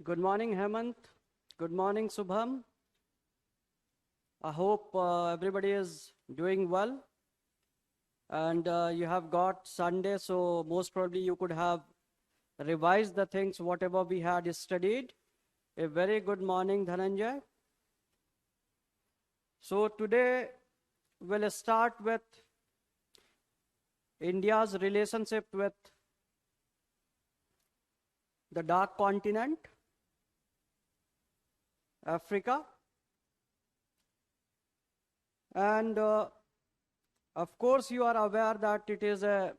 Good morning, Hemant. Good morning, Subham. I hope everybody is doing well. And you have got Sunday, so most probably you could have revised the things, whatever we had studied. A very good morning, Dhananjay. So today we'll start with India's relationship with the dark continent, Africa. And of course, you are aware that it is a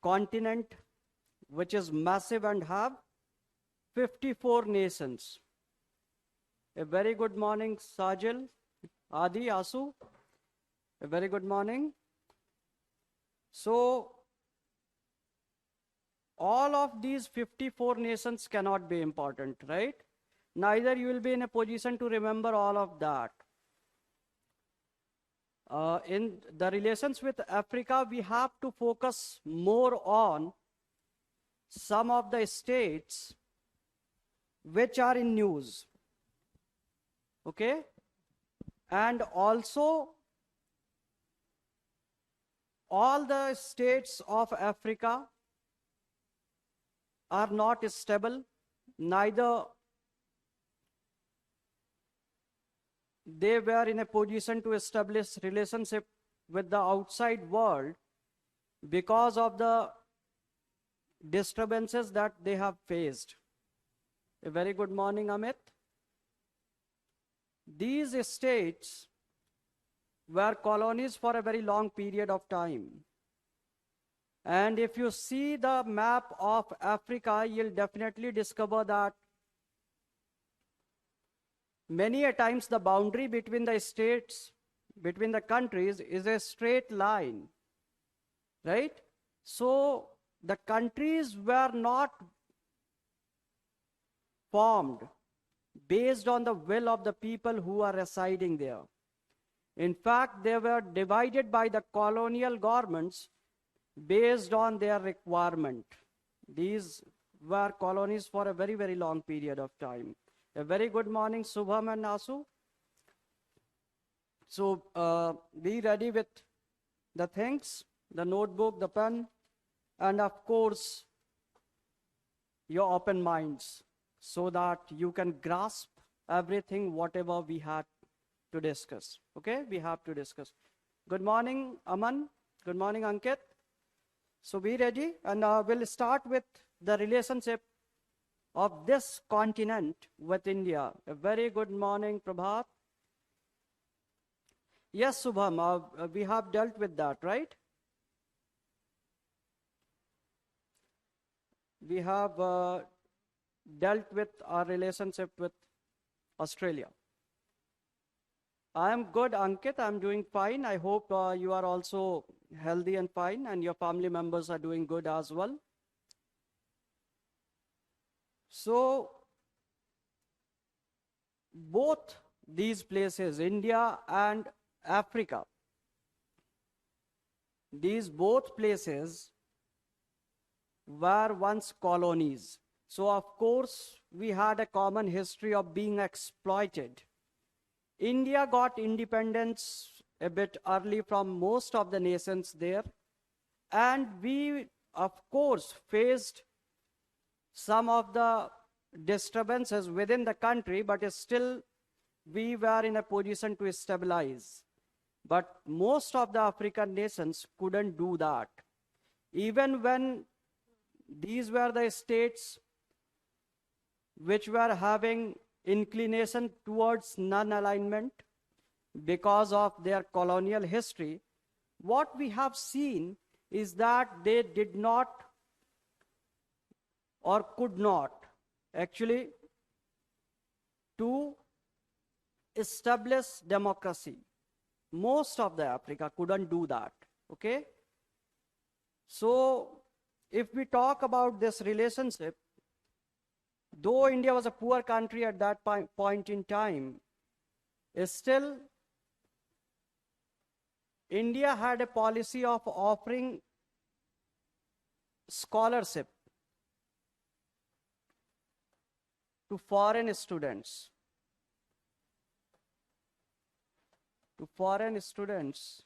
continent which is massive and have 54 nations. A very good morning, Sajil, Adi, Asu. A very good morning. So, all of these 54 nations cannot be important, right? Neither you will be in a position to remember all of that. In the relations with Africa, we have to focus more on some of the states which are in news. Okay? And also, all the states of Africa are not stable, neither they were in a position to establish relationship with the outside world because of the disturbances that they have faced. A very good morning, Amit. These states were colonies for a very long period of time. And if you see the map of Africa, you'll definitely discover that many a times the boundary between the states, between the countries is a straight line, right? So the countries were not formed based on the will of the people who are residing there. In fact, they were divided by the colonial governments based on their requirement. These were colonies for a very, very long period of time. A very good morning, Subham and Asu. So be ready with the things, the notebook, the pen, and of course, your open minds, so that you can grasp everything, whatever we had to discuss. Okay, we have to discuss. Good morning, Aman. Good morning, Ankit. So be ready, and we'll start with the relationship of this continent with India. A very good morning, Prabhat. Yes, Subham, we have dealt with that, right? We have dealt with our relationship with Australia. I am good, Ankit. I'm doing fine. I hope you are also healthy and fine, and your family members are doing good as well. So, both these places, India and Africa, these both places were once colonies. So, of course, we had a common history of being exploited. India got independence a bit early from most of the nations there, and we, of course, faced some of the disturbances within the country, but still we were in a position to stabilize. But most of the African nations couldn't do that. Even when these were the states which were having inclination towards non-alignment because of their colonial history, what we have seen is that they did not or could not actually to establish democracy. Most of the Africa couldn't do that, okay? So if we talk about this relationship, though India was a poor country at that point in time, still India had a policy of offering scholarship to foreign students. To foreign students.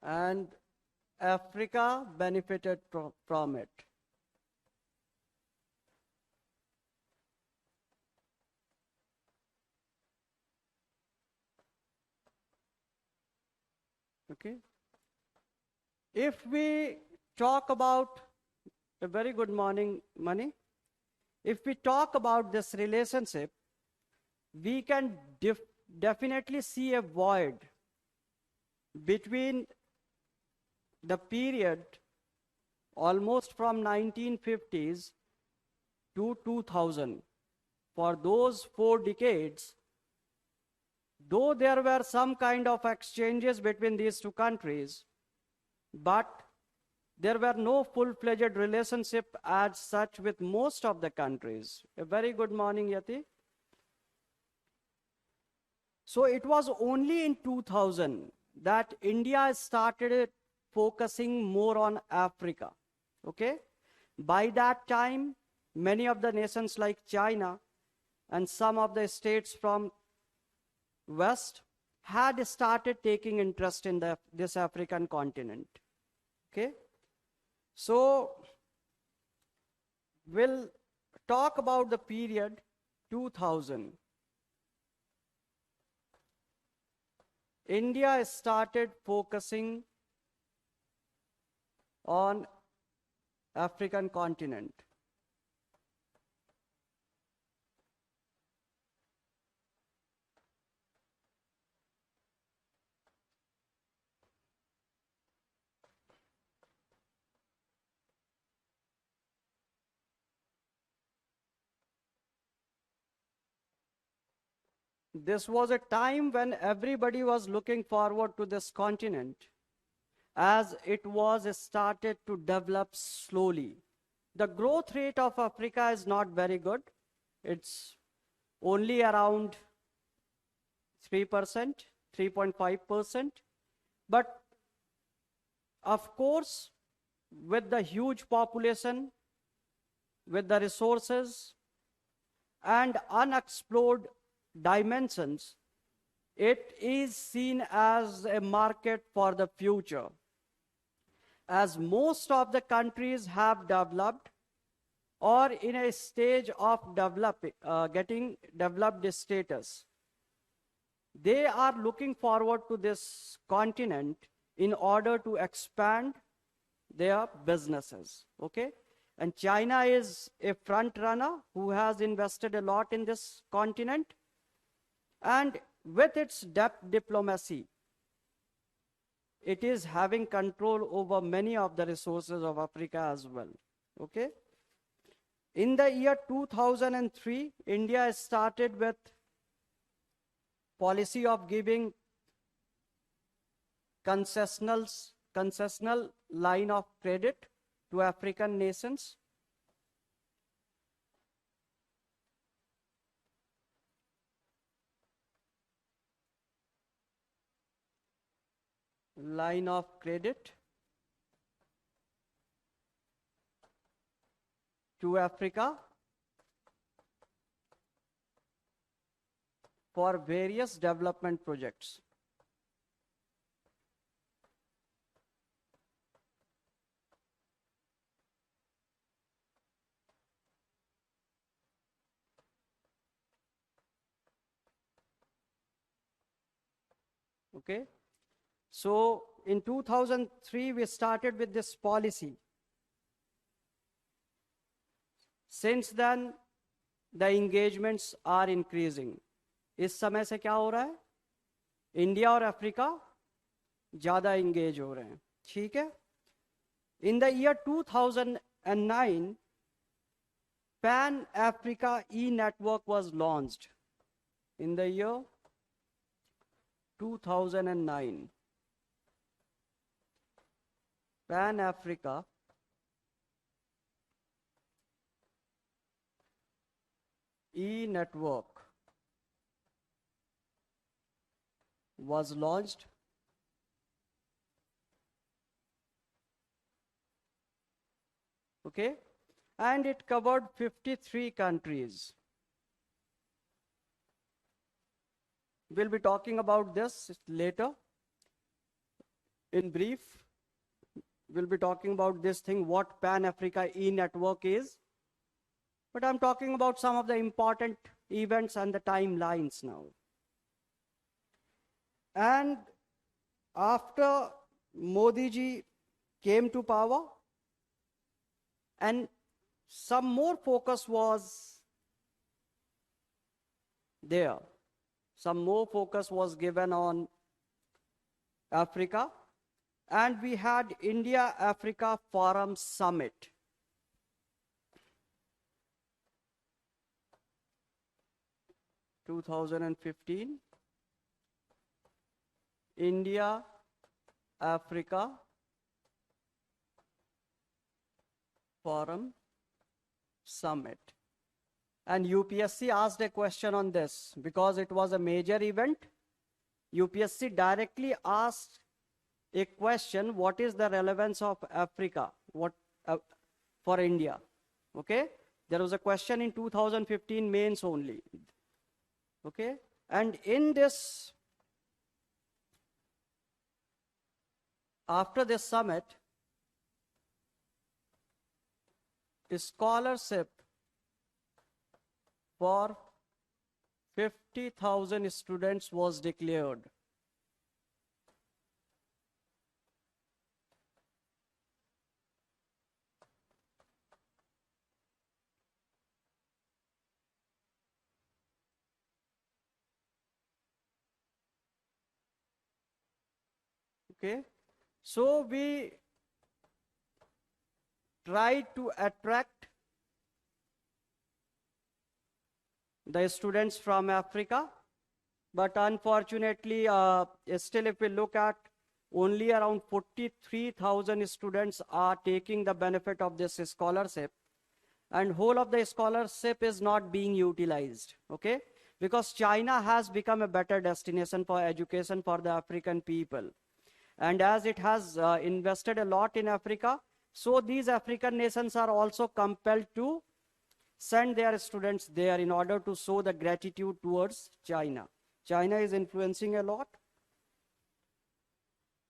And Africa benefited from it. Okay. If we talk about, a very good morning, Mani. If we talk about this relationship, we can definitely see a void between the period almost from 1950s to 2000. For those 4 decades, though there were some kind of exchanges between these two countries, but there were no full-fledged relationship as such with most of the countries. A very good morning, Yati. So it was only in 2000 that India started focusing more on Africa. Okay? By that time, many of the nations like China and some of the states from West had started taking interest in this African continent. Okay? So we'll talk about the period 2000. India started focusing on African continent. This was a time when everybody was looking forward to this continent, as it was started to develop slowly. The growth rate of Africa is not very good. It's only around 3%, 3.5%. But of course, with the huge population, with the resources and unexplored dimensions, it is seen as a market for the future. As most of the countries have developed or in a stage of getting developed status, they are looking forward to this continent in order to expand their businesses. Okay? And China is a front runner who has invested a lot in this continent. And with its depth diplomacy, it is having control over many of the resources of Africa as well. Okay? In the year 2003, India started with policy of giving concessional line of credit to African nations. Line of credit to Africa for various development projects. Okay? So in 2003, we started with this policy. Since then, the engagements are increasing. इस समय से क्या हो रहा है? India और Africa ज़्यादा engage हो रहे हैं. ठीक है? In the year 2009, Pan-Africa E-Network was launched. In the year 2009, Pan-Africa E-Network was launched okay? And it covered 53 countries. We'll be talking about this later. In brief, we'll be talking about this thing, what Pan-Africa E-Network is. But I'm talking about some of the important events and the timelines now. And after Modi ji came to power, and some more focus was there. Some more focus was given on Africa. And we had India-Africa Forum Summit. In 2015, India-Africa Forum Summit. And UPSC asked a question on this because it was a major event. UPSC directly asked a question, what is the relevance of Africa for India? Okay, there was a question in 2015 mains only. Okay, and in this, after this summit, a scholarship for 50,000 students was declared. Okay, so we tried to attract the students from Africa, but unfortunately, still if we look at, only around 43,000 students are taking the benefit of this scholarship, and whole of the scholarship is not being utilized, okay? Because China has become a better destination for education for the African people. And as it has invested a lot in Africa, so these African nations are also compelled to send their students there in order to show the gratitude towards China. China is influencing a lot.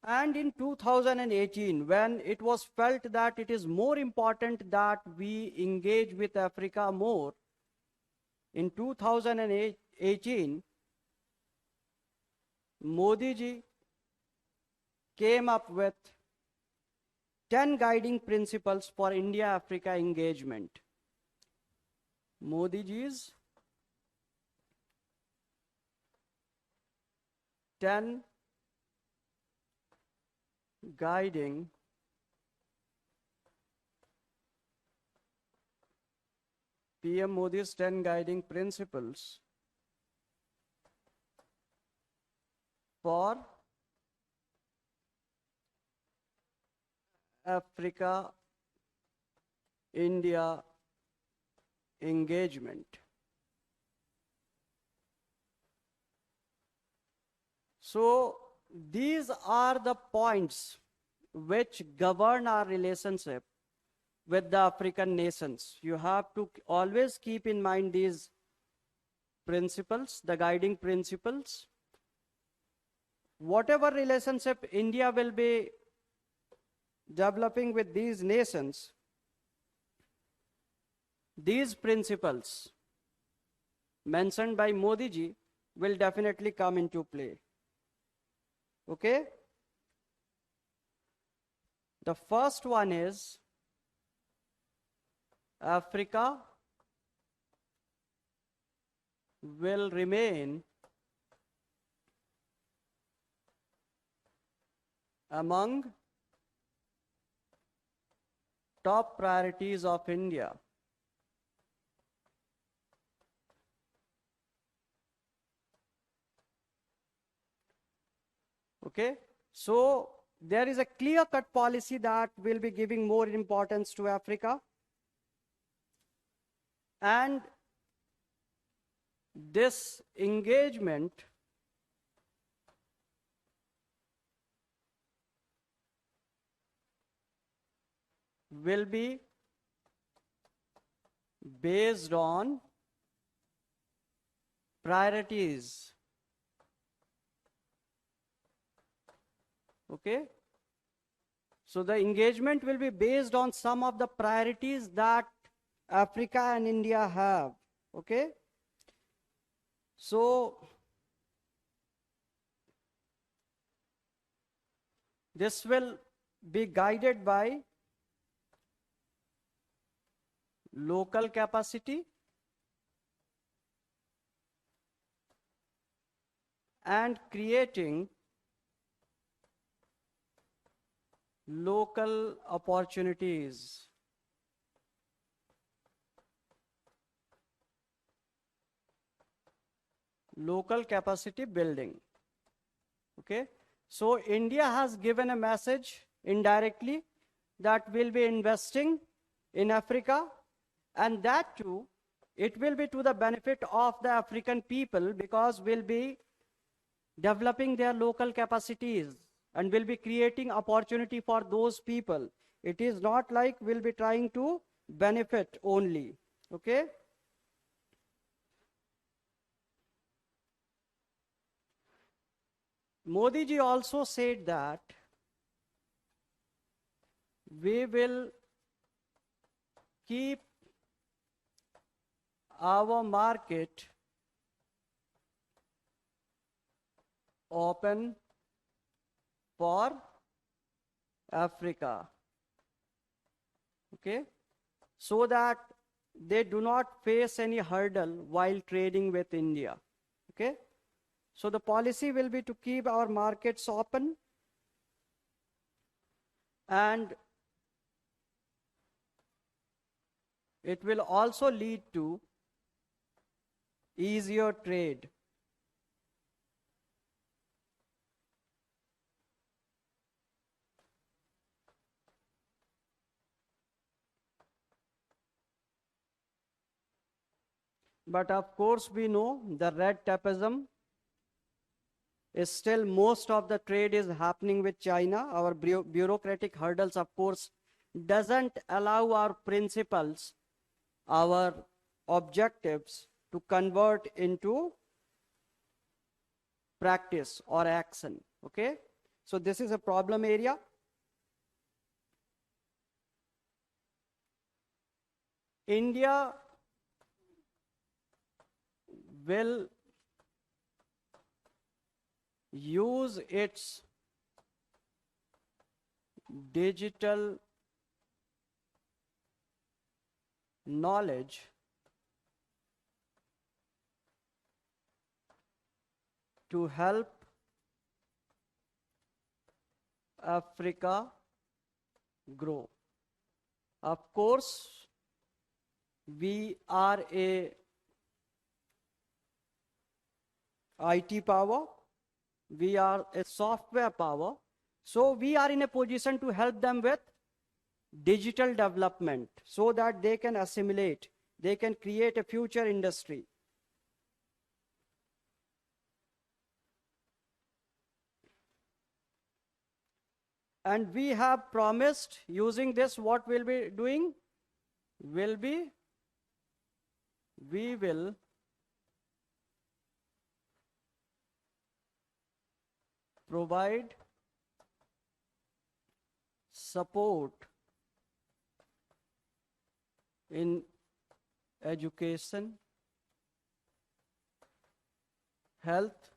And in 2018, when it was felt that it is more important that we engage with Africa more, in 2018, Modi ji came up with 10 guiding principles for India-Africa engagement. Modi ji's 10 guiding PM Modi's 10 guiding principles for Africa India engagement. So these are the points which govern our relationship with the African nations. You have to always keep in mind these principles, the guiding principles. Whatever relationship India will be developing with these nations, these principles mentioned by Modi ji will definitely come into play. Okay? The first one is Africa will remain among top priorities of India. Okay, so there is a clear-cut policy that will be giving more importance to Africa, and this engagement will be based on priorities. Okay? So the engagement will be based on some of the priorities that Africa and India have. Okay? So this will be guided by local capacity and creating local opportunities. Local capacity building. Okay? So India has given a message indirectly that we'll be investing in Africa, and that too, it will be to the benefit of the African people, because we'll be developing their local capacities and will be creating opportunity for those people. It is not like we'll be trying to benefit only. Okay? Modi ji also said that we will keep our market open for Africa. Okay? So that they do not face any hurdle while trading with India. Okay? So the policy will be to keep our markets open, and it will also lead to easier trade. But of course, we know the red tapeism is still, most of the trade is happening with China. Our bureaucratic hurdles, of course, doesn't allow our principles, our objectives to convert into practice or action. Okay? So this is a problem area. India will use its digital knowledge to help Africa grow. Of course, we are a IT power, we are a software power, so we are in a position to help them with digital development so that they can assimilate, they can create a future industry. And we have promised, using this, what we'll be doing will be, we will provide support in education, health,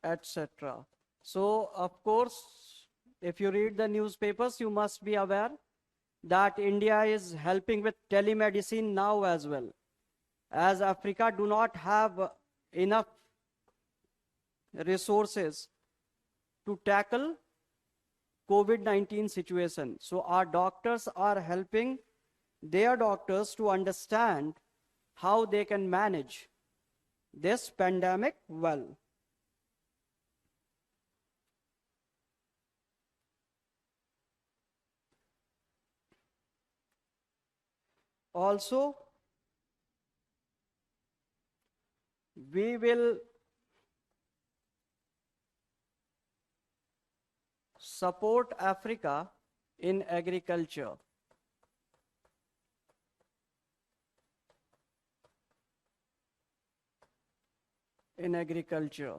etc. So, of course, if you read the newspapers, you must be aware that India is helping with telemedicine now as well, as Africa do not have enough resources to tackle COVID-19 situation. So our doctors are helping their doctors to understand how they can manage this pandemic well. Also, we will support Africa in agriculture. in agriculture.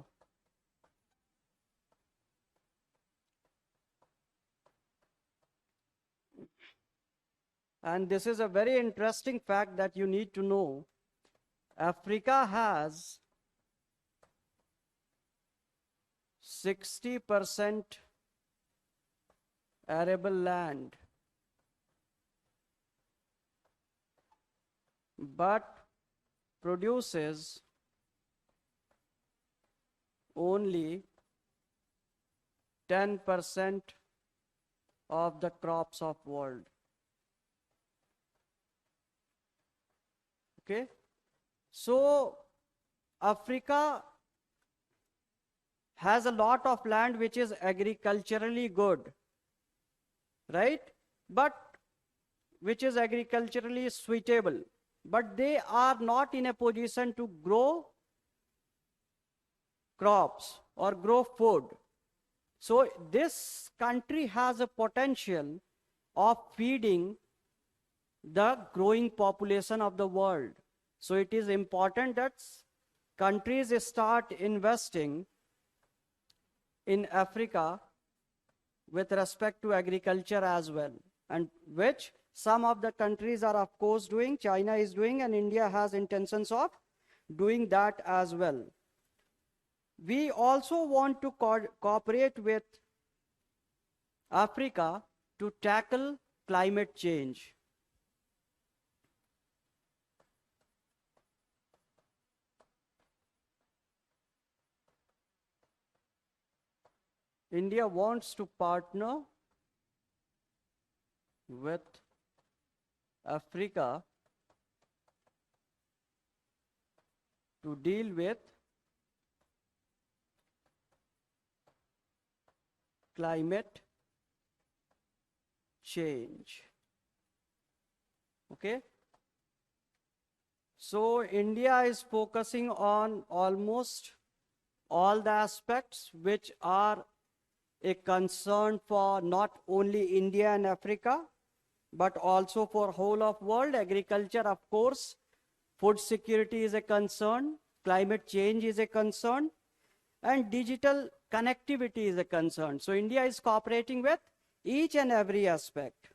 And this is a very interesting fact that you need to know. Africa has 60% arable land, but produces only 10% of the crops of world. Okay, so Africa has a lot of land which is agriculturally good, right? But which is agriculturally suitable, but they are not in a position to grow crops or grow food. So this country has a potential of feeding the growing population of the world. So it is important that countries start investing in Africa with respect to agriculture as well, and which some of the countries are of course doing, China is doing, and India has intentions of doing that as well. We also want to cooperate with Africa to tackle climate change. India wants to partner with Africa to deal with climate change. Okay? So India is focusing on almost all the aspects which are a concern for not only India and Africa, but also for whole of world. Agriculture, of course, food security is a concern, climate change is a concern, and digital connectivity is a concern. So India is cooperating with each and every aspect.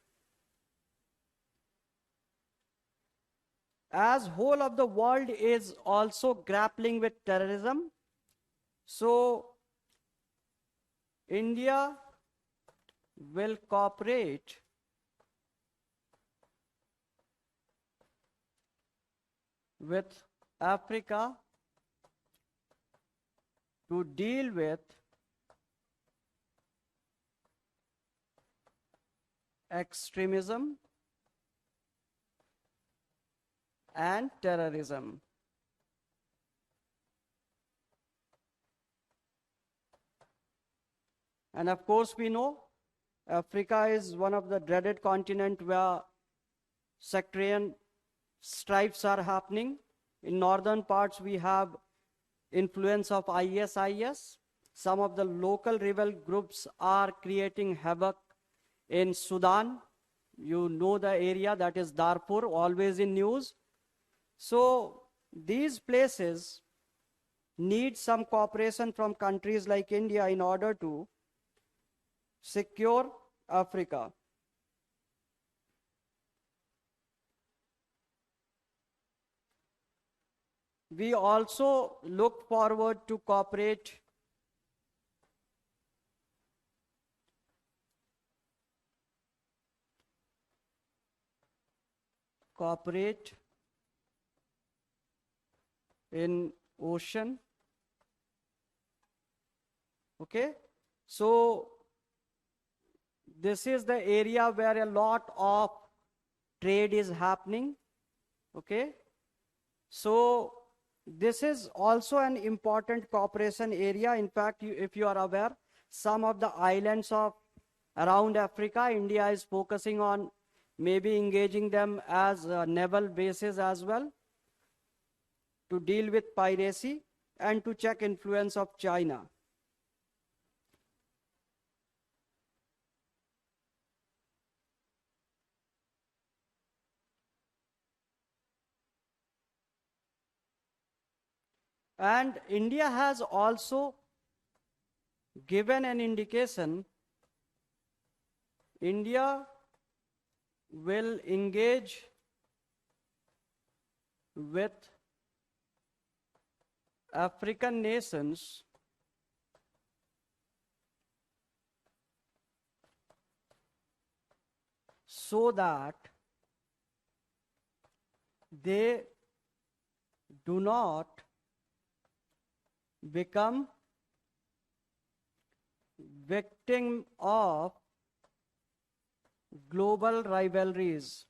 As whole of the world is also grappling with terrorism, so India will cooperate with Africa to deal with extremism and terrorism. And of course, we know Africa is one of the dreaded continent where sectarian strifes are happening. In northern parts, we have influence of IS. Some of the local rebel groups are creating havoc in Sudan. You know the area, that is Darfur, always in news. So these places need some cooperation from countries like India in order to secure Africa. We also look forward to cooperate in ocean. Okay, so this is the area where a lot of trade is happening. Okay, so this is also an important cooperation area. In fact, if you are aware, some of the islands of around Africa, India is focusing on maybe engaging them as naval bases as well to deal with piracy and to check influence of China. And India has also given an indication India will engage with African nations so that they do not become victim of global rivalries.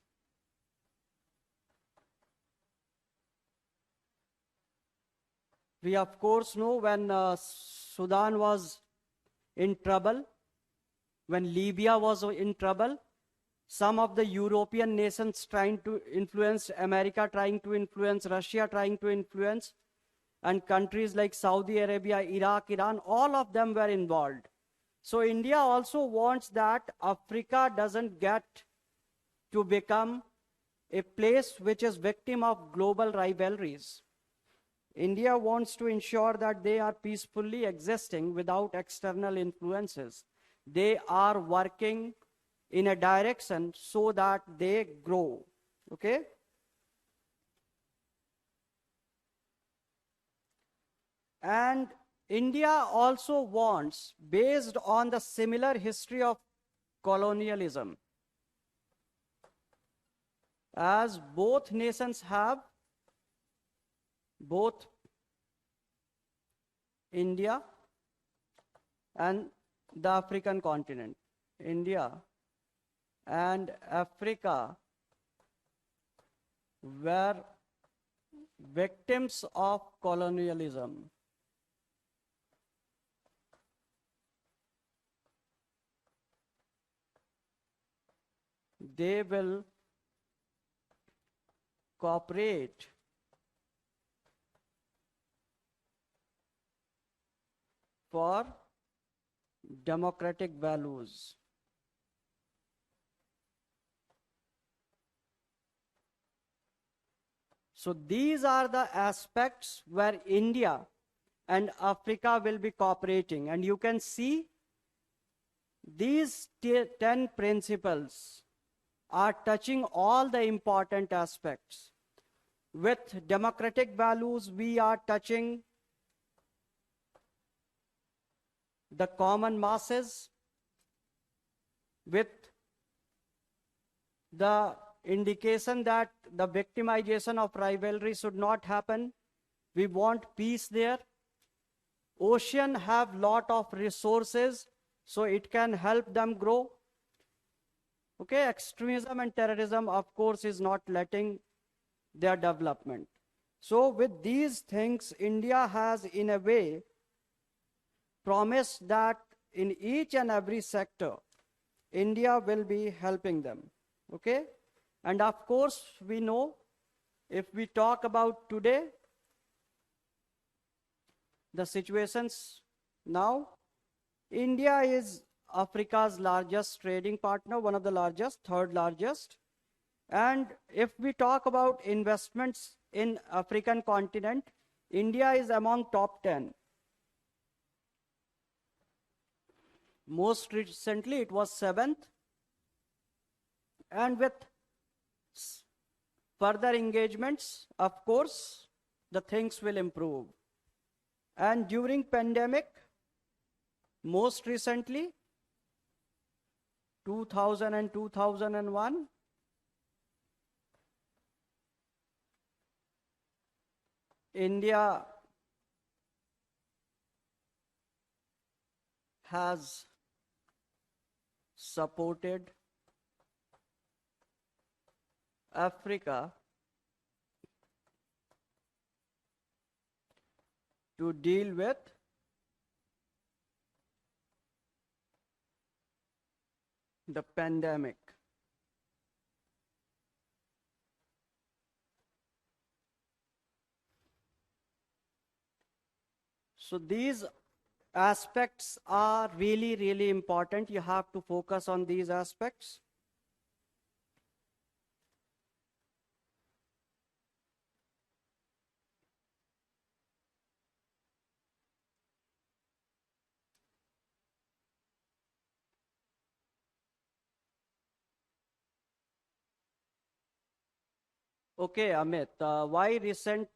We of course know when Sudan was in trouble, when Libya was in trouble, some of the European nations trying to influence, America trying to influence, Russia trying to influence, and countries like Saudi Arabia, Iraq, Iran, all of them were involved. So India also wants that Africa doesn't get to become a place which is victim of global rivalries. India wants to ensure that they are peacefully existing without external influences. They are working in a direction so that they grow. Okay? And India also wants, based on the similar history of colonialism, as both nations have, both India and the African continent, India and Africa were victims of colonialism. They will cooperate for democratic values. So these are the aspects where India and Africa will be cooperating. And you can see these 10 principles are touching all the important aspects. With democratic values, we are touching the common masses. With the indication that the victimization of rivalry should not happen, we want peace there. Ocean have lot of resources, so it can help them grow. Okay, extremism and terrorism, of course, is not letting their development. So with these things, India has, in a way, promised that in each and every sector, India will be helping them. Okay? And of course, we know, if we talk about today, the situations now, India is Africa's largest trading partner, one of the largest, third largest. And if we talk about investments in African continent, India is among top 10. Most recently, it was 7th. And with further engagements, of course, the things will improve. And during pandemic, most recently, 2000 and 2001, India has supported Africa to deal with the pandemic. So these aspects are really, really important. You have to focus on these aspects. Okay, Amit, why recent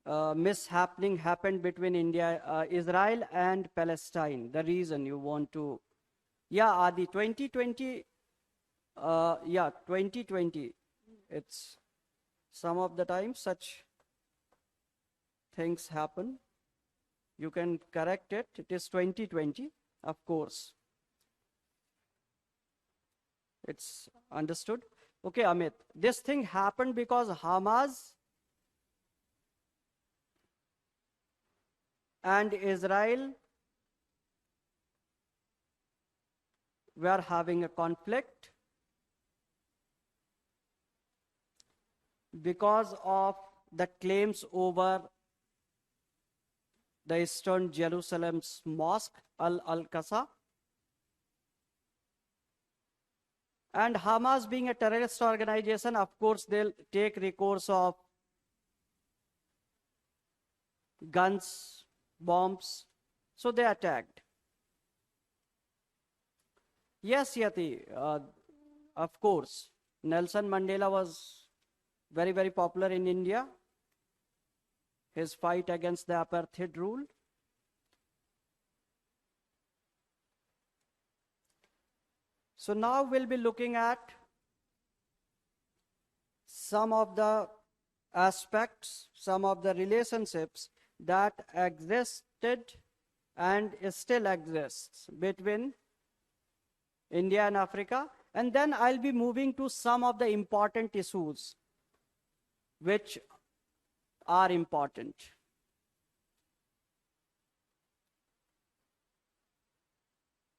mishappening happened between Israel and Palestine? The reason you want to, yeah, Adi, 2020, yeah, 2020. It's some of the time such things happen. You can correct it. It is 2020, of course. It's understood. Okay, Amit, this thing happened because Hamas and Israel were having a conflict because of the claims over the Eastern Jerusalem's mosque, Al-Aqsa. And Hamas being a terrorist organization, of course, they'll take recourse of guns, bombs. So they attacked. Yes, Yati, of course. Nelson Mandela was very, very popular in India. His fight against the apartheid rule. So now we'll be looking at some of the aspects, some of the relationships that existed and still exists between India and Africa. And then I'll be moving to some of the important issues which are important.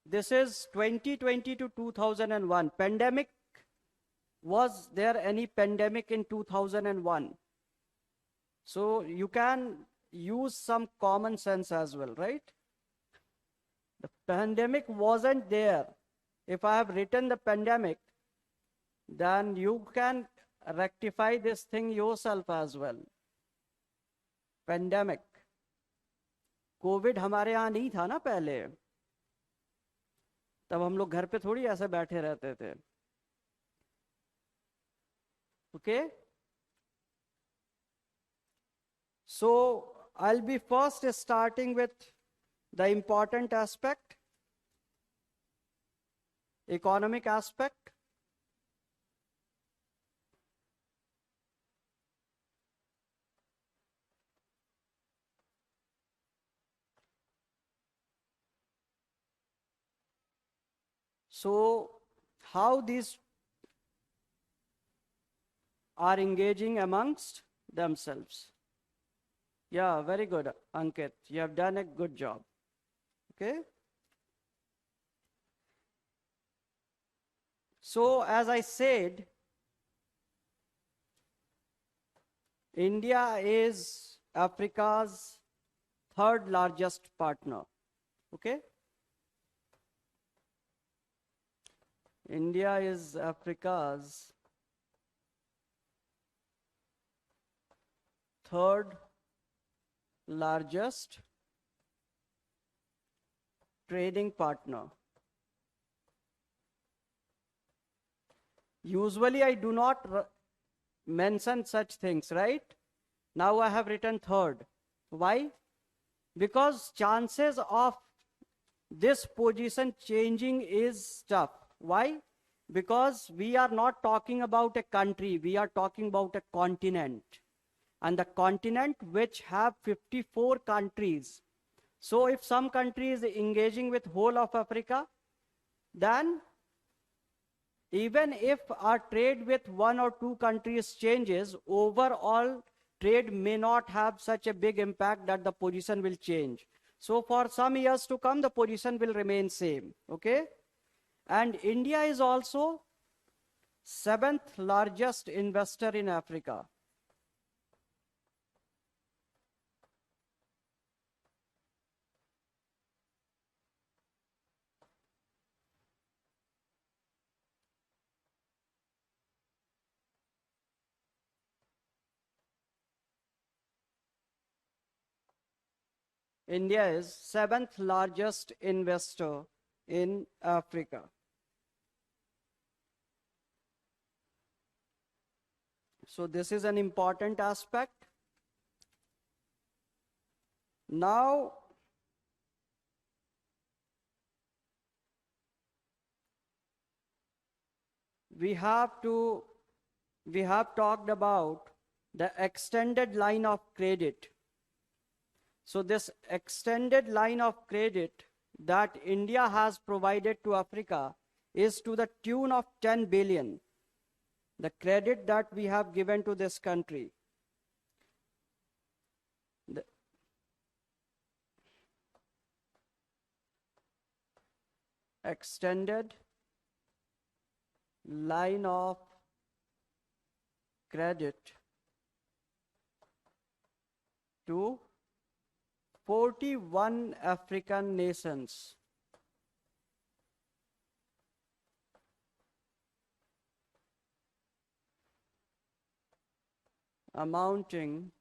This is 2020 to 2001. Pandemic. Was there any pandemic in 2001? So you can use some common sense as well, right? The pandemic wasn't there. If I have written the pandemic, then you can rectify this thing yourself as well. Pandemic. Covid हमारे यहाँ नहीं था ना पहले, तब हम लोग घर पे थोड़ी ऐसे बैठे रहते थे. Okay? So I'll be first starting with the important aspect, economic aspect. So how these are engaging amongst themselves. Yeah, very good, Ankit. You have done a good job. Okay. So as I said, India is Africa's third largest partner. Okay. India is Africa's third largest trading partner. Usually I do not mention such things, right? Now I have written third. Why? Because chances of this position changing is tough. Why? Because we are not talking about a country, we are talking about a continent. And the continent which have 54 countries. So if some country is engaging with whole of Africa, then even if our trade with one or two countries changes, overall trade may not have such a big impact that the position will change. So for some years to come, the position will remain same. Okay? And India is also 7th largest investor in Africa. India is 7th largest investor in Africa. So this is an important aspect. Now, we have talked about the extended line of credit. So this extended line of credit that India has provided to Africa is to the tune of 10 billion. The credit that we have given to this country. The extended line of credit to 41 African nations. Amounting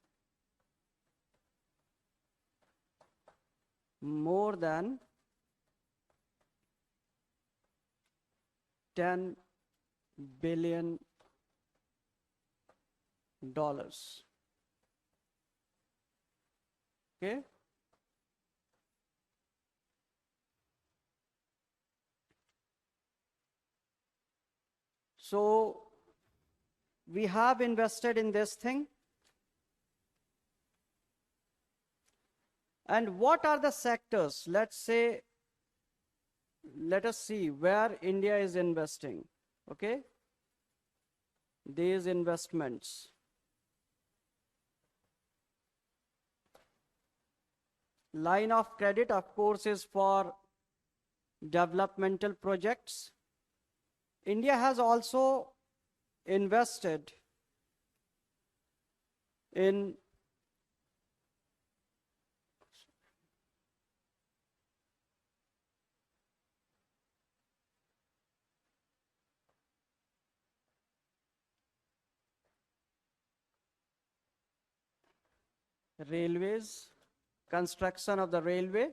more than 10 billion dollars. Okay. So we have invested in this thing. And what are the sectors? Let us see where India is investing. Okay. These investments. Line of credit, of course, is for developmental projects. India has also invested in railways, construction of the railway,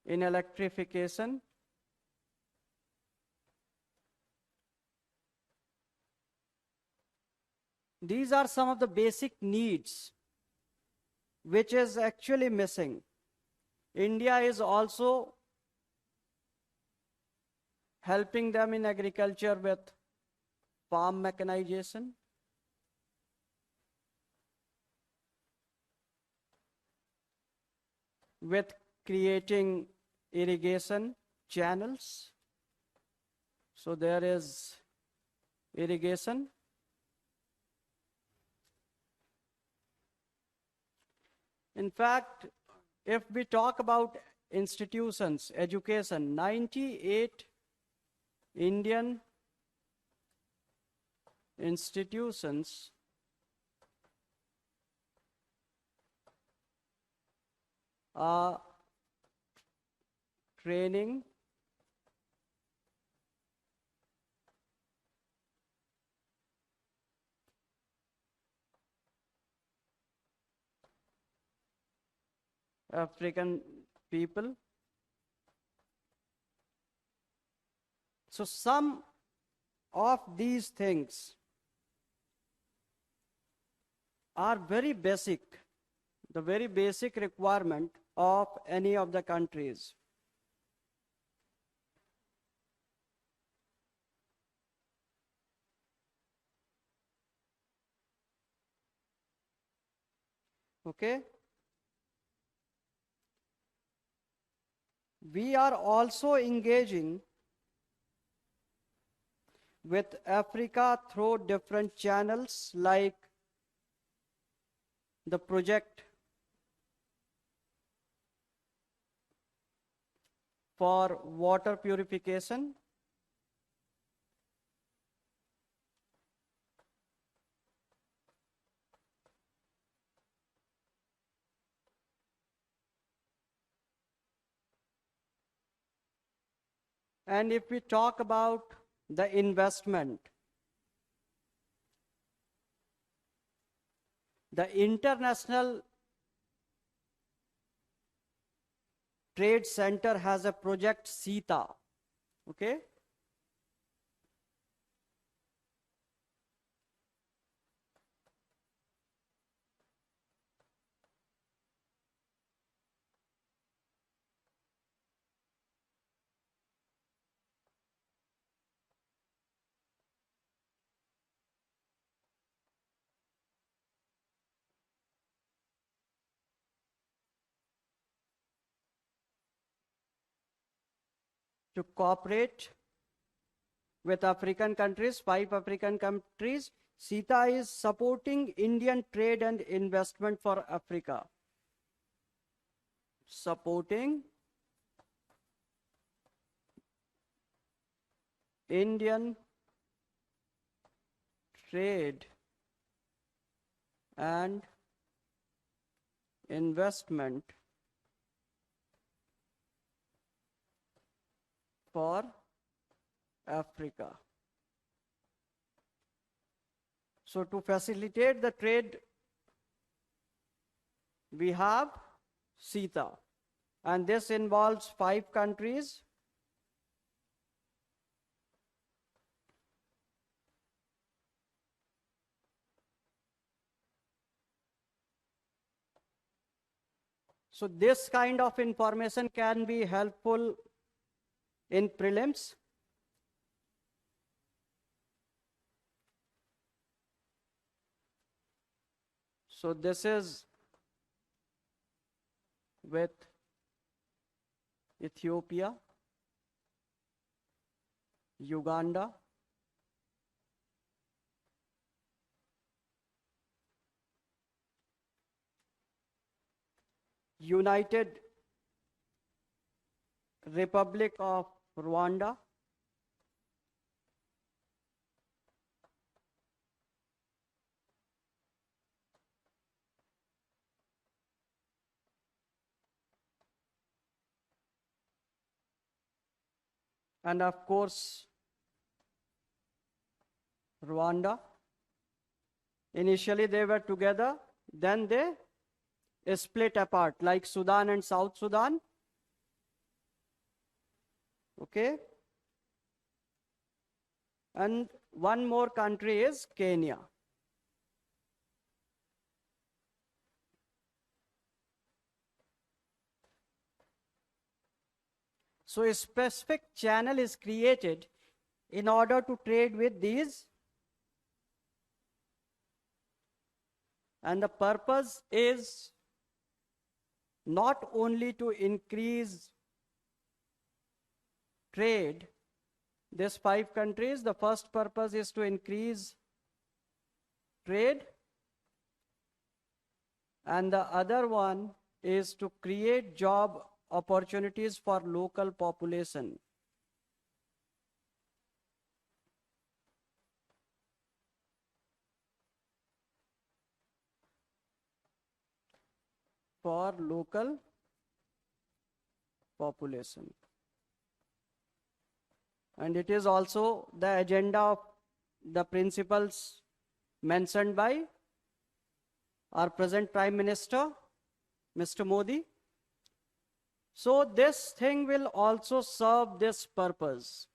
in electrification, these are some of the basic needs which is actually missing. India is also helping them in agriculture with farm mechanization, with creating irrigation channels. So there is irrigation. In fact, if we talk about institutions, education, 98 Indian institutions are training African people. So some of these things are very basic, the very basic requirement of any of the countries. Okay? We are also engaging with Africa through different channels like the project for water purification, and if we talk about the investment, the International Trade Center has a project SETA, okay? to cooperate with African countries, 5 African countries. CETA is supporting Indian trade and investment for Africa. Supporting Indian trade and investment for Africa. So to facilitate the trade, we have CETA, and this involves 5 countries. So this kind of information can be helpful in prelims. So this is with Ethiopia, Uganda, United Republic of Rwanda, and of course Rwanda. Initially they were together, then they split apart, like Sudan and South Sudan. Okay. And one more country is Kenya. So a specific channel is created in order to trade with these, and the purpose is not only to increase trade. These 5 countries, the first purpose is to increase trade, and the other one is to create job opportunities for local population. For local population. And it is also the agenda of the principles mentioned by our present Prime Minister, Mr. Modi. So this thing will also serve this purpose.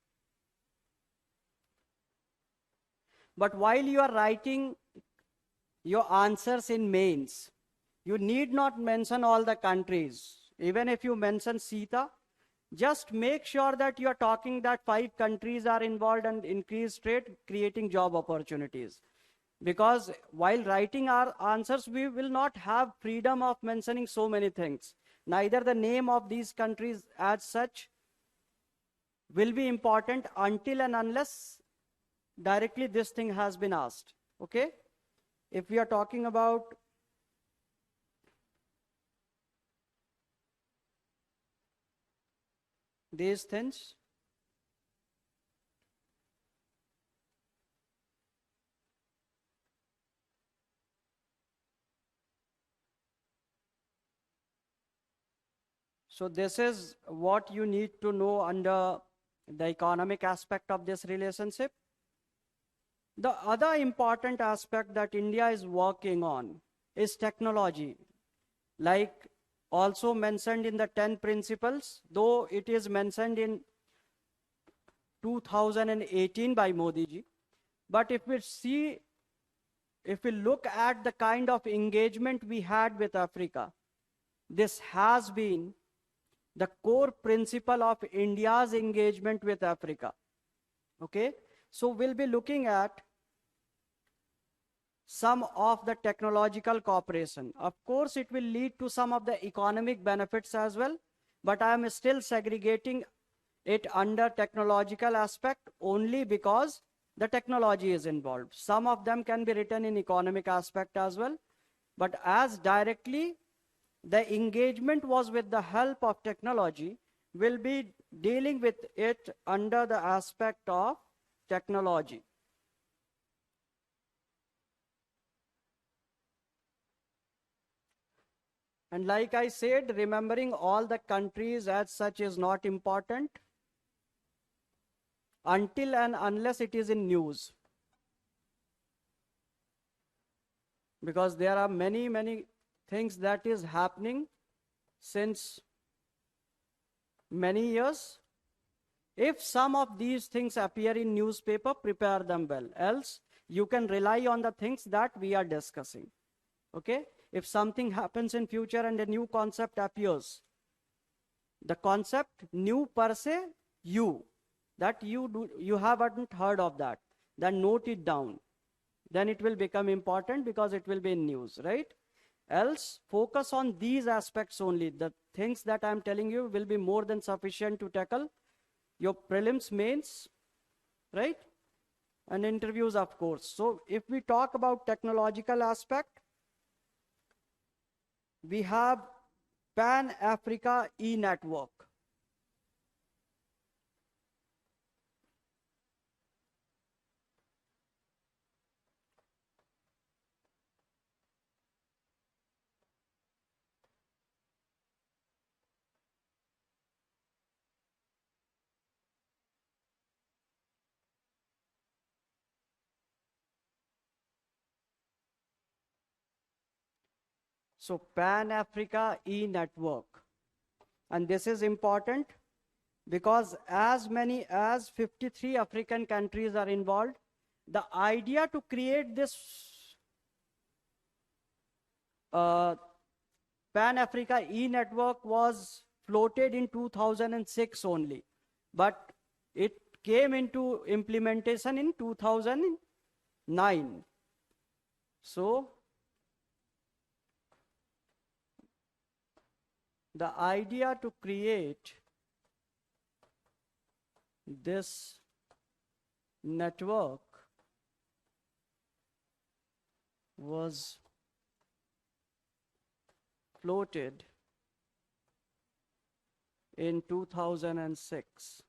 But while you are writing your answers in mains, you need not mention all the countries. Even if you mention CETA, just make sure that you are talking that 5 countries are involved and increased trade, creating job opportunities. Because while writing our answers, we will not have freedom of mentioning so many things. Neither the name of these countries as such will be important until and unless directly this thing has been asked. Okay? If we are talking about these things, so this is what you need to know under the economic aspect of this relationship. The other important aspect that India is working on is technology, like also mentioned in the 10 principles, though it is mentioned in 2018 by Modi ji. But if we look at the kind of engagement we had with Africa, this has been the core principle of India's engagement with Africa. Okay, so we'll be looking at some of the technological cooperation. Of course, it will lead to some of the economic benefits as well, but I am still segregating it under technological aspect only because the technology is involved. Some of them can be written in economic aspect as well, but as directly the engagement was with the help of technology, will be dealing with it under the aspect of technology. And like I said, remembering all the countries as such is not important until and unless it is in news. Because there are many things that is happening since many years. If some of these things appear in newspaper, prepare them well. Else, you can rely on the things that we are discussing. Okay? If something happens in future and a new concept appears, the concept new per se, that you haven't heard of that, then note it down. Then it will become important because it will be in news, right? Else, focus on these aspects only. The things that I'm telling you will be more than sufficient to tackle your prelims, mains, right? And interviews, of course. So if we talk about technological aspect, we have Pan-Africa E-Network. So Pan-Africa E-Network. And this is important because as many as 53 African countries are involved. The idea to create this Pan-Africa E-Network was floated in 2006 only, but it came into implementation in 2009. So the idea to create this network was floated in 2006,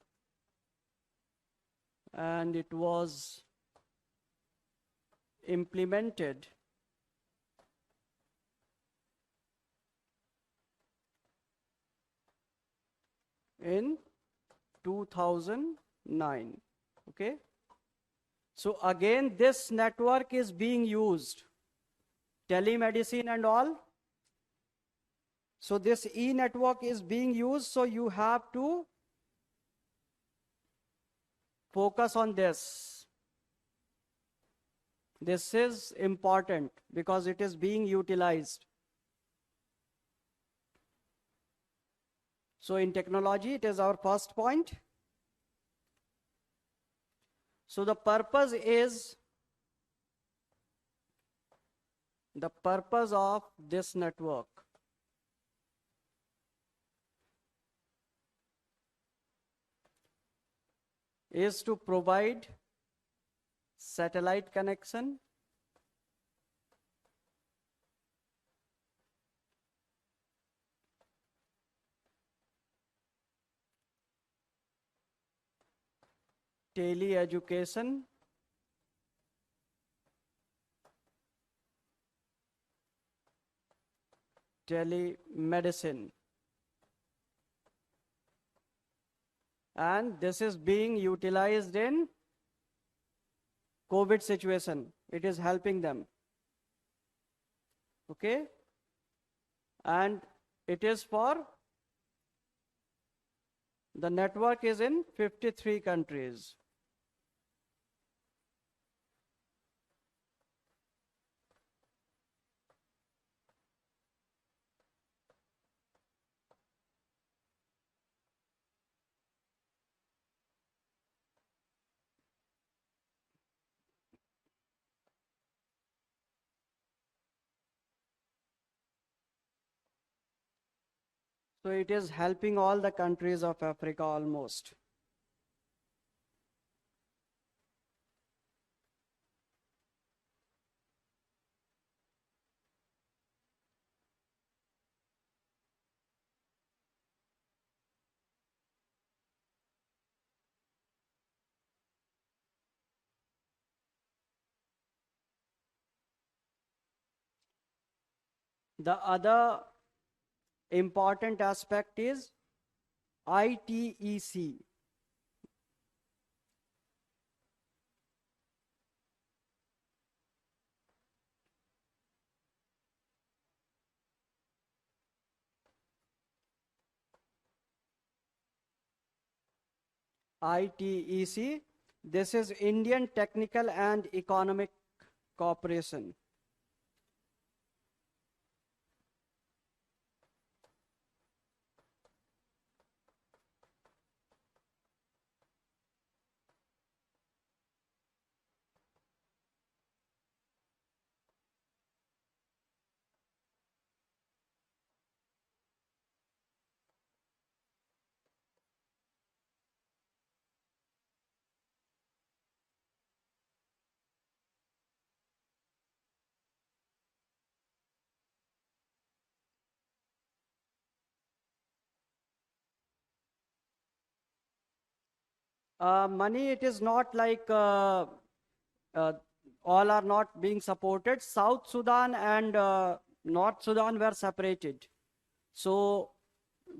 and it was implemented in 2009. Okay, so again this network is being used, telemedicine and all. So this e-network is being used, so you have to focus on this. This is important because it is being utilized. So in technology, it is our first point. So the purpose of this network is to provide satellite connection, tele-education, telemedicine, and this is being utilized in COVID situation. It is helping them. Okay, and it is for the network is in 53 countries. So it is helping all the countries of Africa almost. The other important aspect is ITEC. ITEC, this is Indian Technical and Economic Cooperation. Money, it is not like uh, all are not being supported. South Sudan and North Sudan were separated. So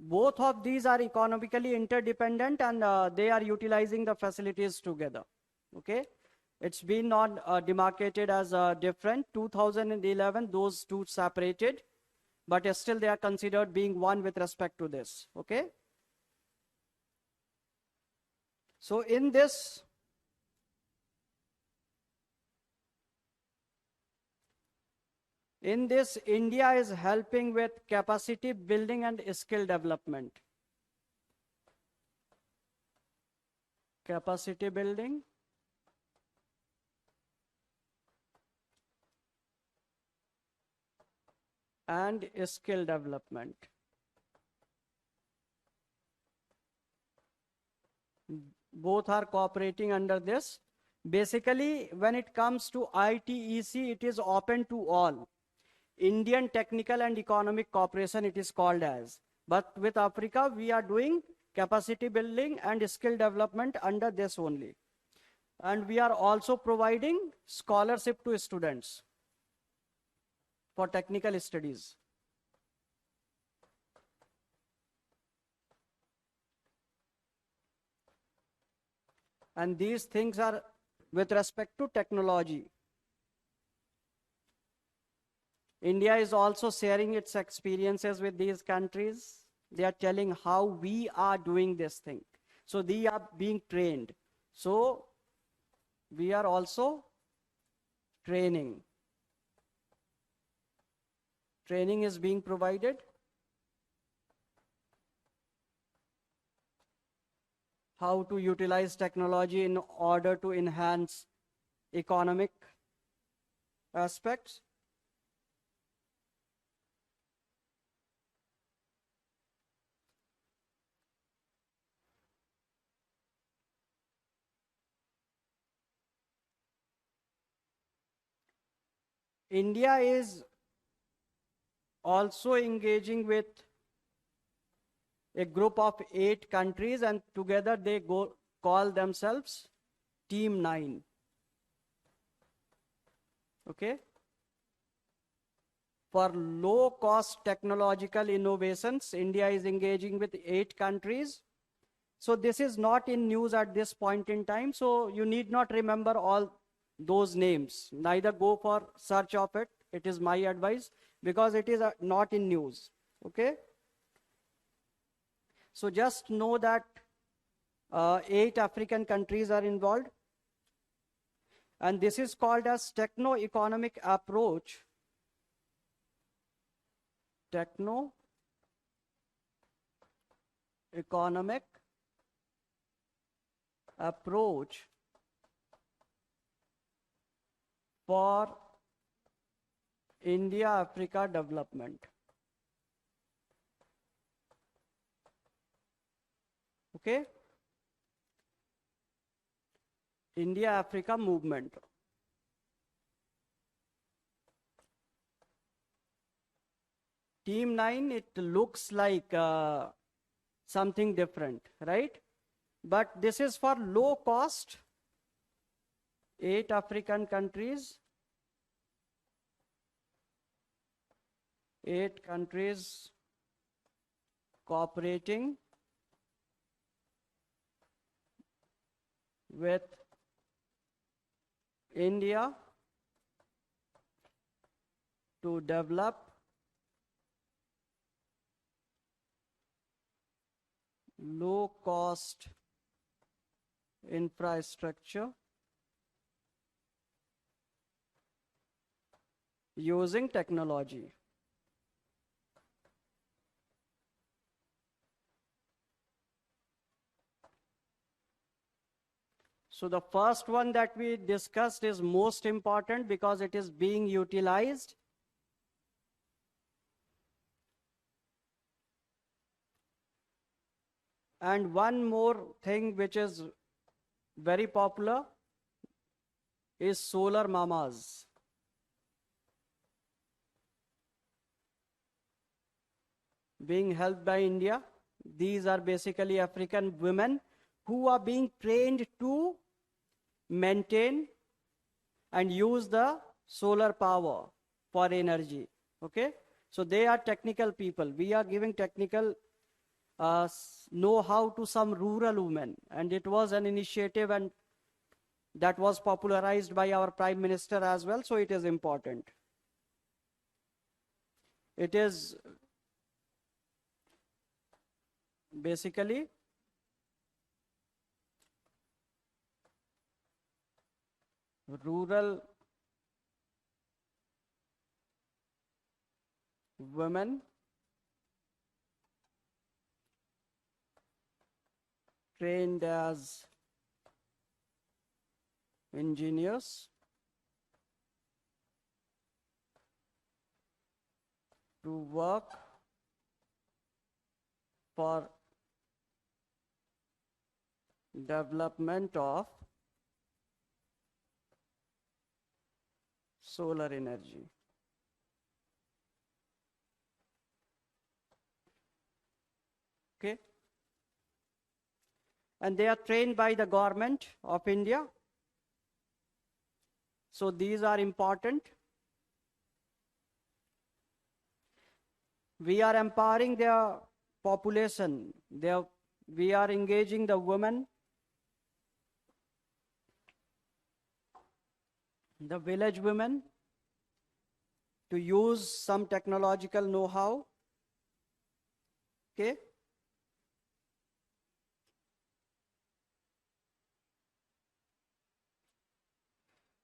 both of these are economically interdependent, and they are utilizing the facilities together. Okay, it's been not demarcated as different. 2011, those two separated, but still they are considered being one with respect to this. Okay. So in this, India is helping with capacity building and skill development. Capacity building and skill development. Both are cooperating under this. Basically, when it comes to ITEC, it is open to all. Indian Technical and Economic Cooperation, it is called as. But with Africa, we are doing capacity building and skill development under this only. And we are also providing scholarship to students for technical studies. And these things are with respect to technology. India is also sharing its experiences with these countries. They are telling how we are doing this thing. So they are being trained. So we are also training. Training is being provided. How to utilize technology in order to enhance economic aspects. India is also engaging with a group of 8 countries, and together they call themselves Team 9. Okay? For low-cost technological innovations, India is engaging with 8 countries. So this is not in news at this point in time, so you need not remember all those names. Neither go for search of it. It is my advice, because it is not in news. Okay? So just know that 8 African countries are involved. And this is called as techno-economic approach. Techno-economic approach for India-Africa development. Okay? India-Africa movement. Team 9, it looks like something different, right? But this is for low cost, 8 African countries 8 countries cooperating with India to develop low-cost infrastructure using technology. So the first one that we discussed is most important because it is being utilized. And one more thing which is very popular is solar mamas. Being helped by India. These are basically African women who are being trained to maintain and use the solar power for energy. Okay? So they are technical people. We are giving technical know-how to some rural women. And it was an initiative and that was popularized by our Prime Minister as well. So it is important. It is basically rural women trained as engineers to work for development of solar energy. Okay? And they are trained by the government of India. So these are important. We are empowering their population. We are engaging the women, the village women, to use some technological know-how. Okay?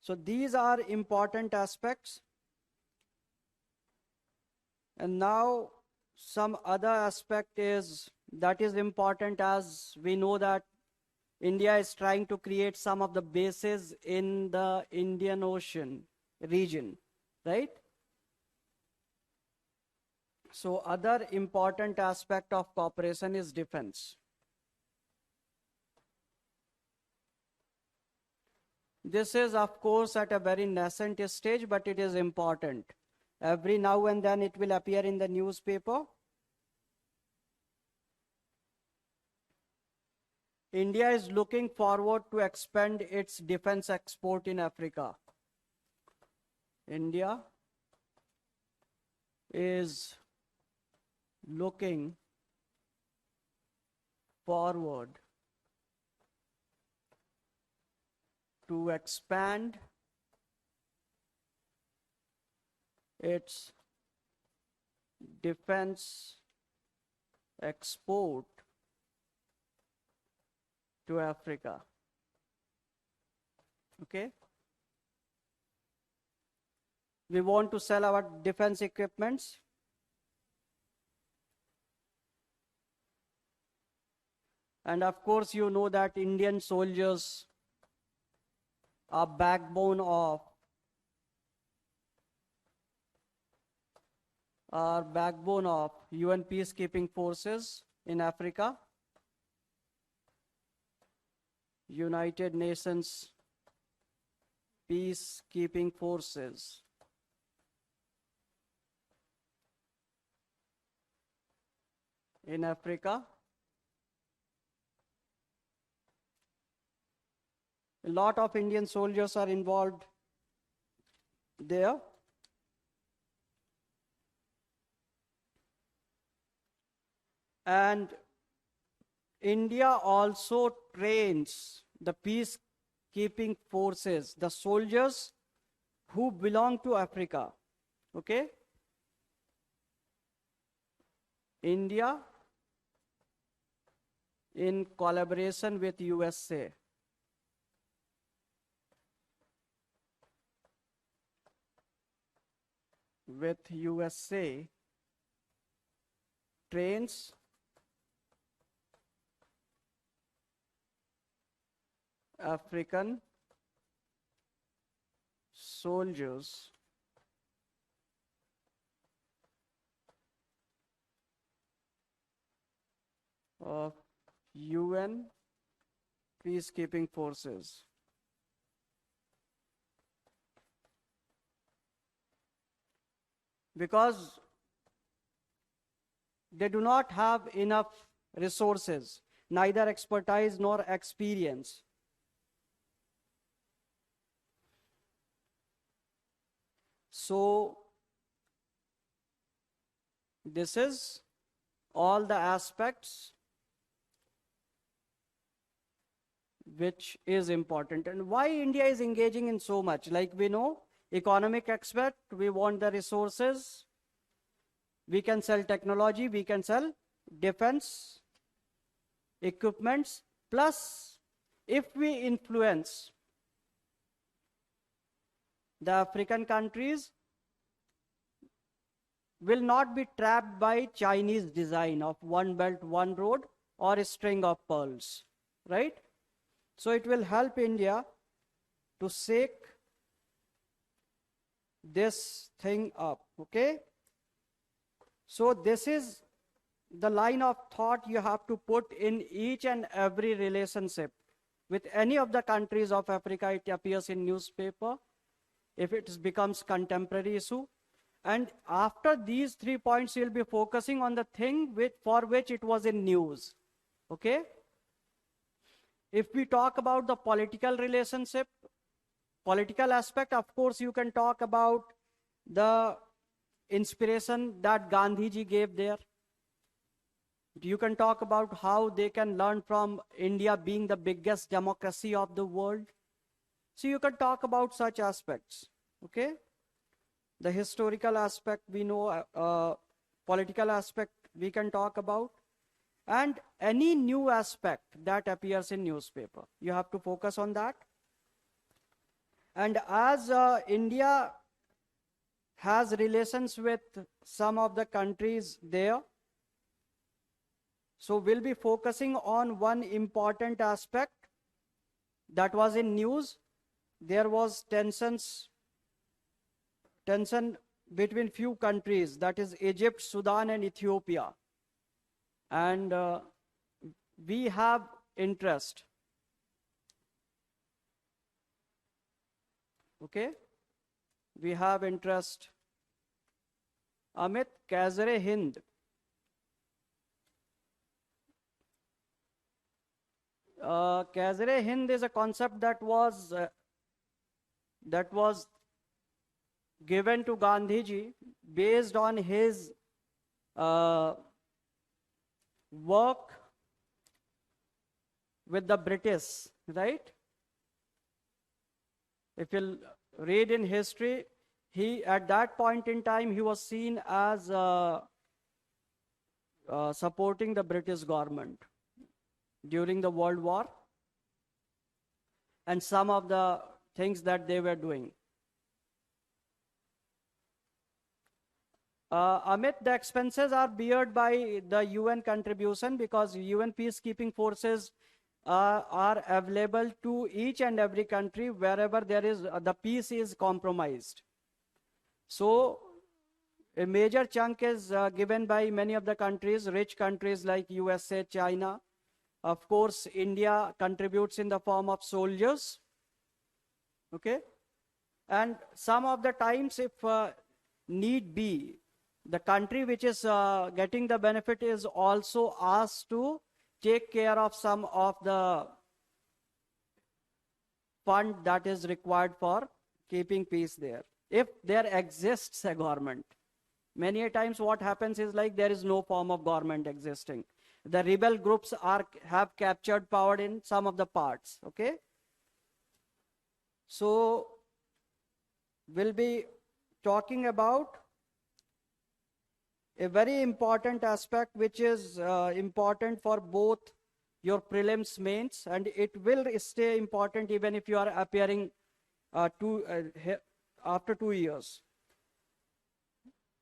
So these are important aspects. And now some other aspect is that is important, as we know that India is trying to create some of the bases in the Indian Ocean region, right? So other important aspect of cooperation is defense. This is, of course, at a very nascent stage, but it is important. Every now and then it will appear in the newspaper. India is looking forward to expand its defense export in Africa. India is looking forward to expand its defense export to Africa. Okay? We want to sell our defense equipments. And of course, you know that Indian soldiers are backbone of UN peacekeeping forces in Africa. United Nations peacekeeping forces. In Africa. A lot of Indian soldiers are involved there. And India also trains the peacekeeping forces, the soldiers who belong to Africa. Okay? India, in collaboration with USA, trains African soldiers of UN peacekeeping forces. Because they do not have enough resources, neither expertise nor experience. So, this is all the aspects which is important. And why India is engaging in so much? Like we know, economic aspect, we want the resources, we can sell technology, we can sell defense equipments, plus if we influence the African countries, will not be trapped by Chinese design of one belt, one road or a string of pearls, right? So it will help India to shake this thing up, okay? So this is the line of thought you have to put in each and every relationship with any of the countries of Africa. It appears in newspaper, if it becomes contemporary issue. And after these 3 points, you'll be focusing on the thing for which it was in news, okay? If we talk about the political relationship, political aspect, of course, you can talk about the inspiration that Gandhi ji gave there. You can talk about how they can learn from India being the biggest democracy of the world. So you can talk about such aspects, okay? The historical aspect we know, political aspect we can talk about, and any new aspect that appears in newspaper. You have to focus on that. And as India has relations with some of the countries there, so we'll be focusing on one important aspect that was in news. There was tension between few countries, that is Egypt, Sudan and Ethiopia. And we have interest, okay? We have interest. Amit, Kazare Hind. Kazare Hind is a concept that was given to Gandhiji based on his work with the British, right? If you'll read in history, at that point in time, he was seen as supporting the British government during the World War and some of the things that they were doing. Amit, the expenses are borne by the UN contribution because UN peacekeeping forces are available to each and every country wherever there is the peace is compromised. So a major chunk is given by many of the countries, rich countries like USA, China. Of course, India contributes in the form of soldiers, okay? And some of the times, if need be, the country which is getting the benefit is also asked to take care of some of the fund that is required for keeping peace there, if there exists a government. Many a times what happens is like there is no form of government existing. The rebel groups have captured power in some of the parts, okay? So we'll be talking about a very important aspect which is important for both your prelims, mains, and it will stay important even if you are appearing after 2 years.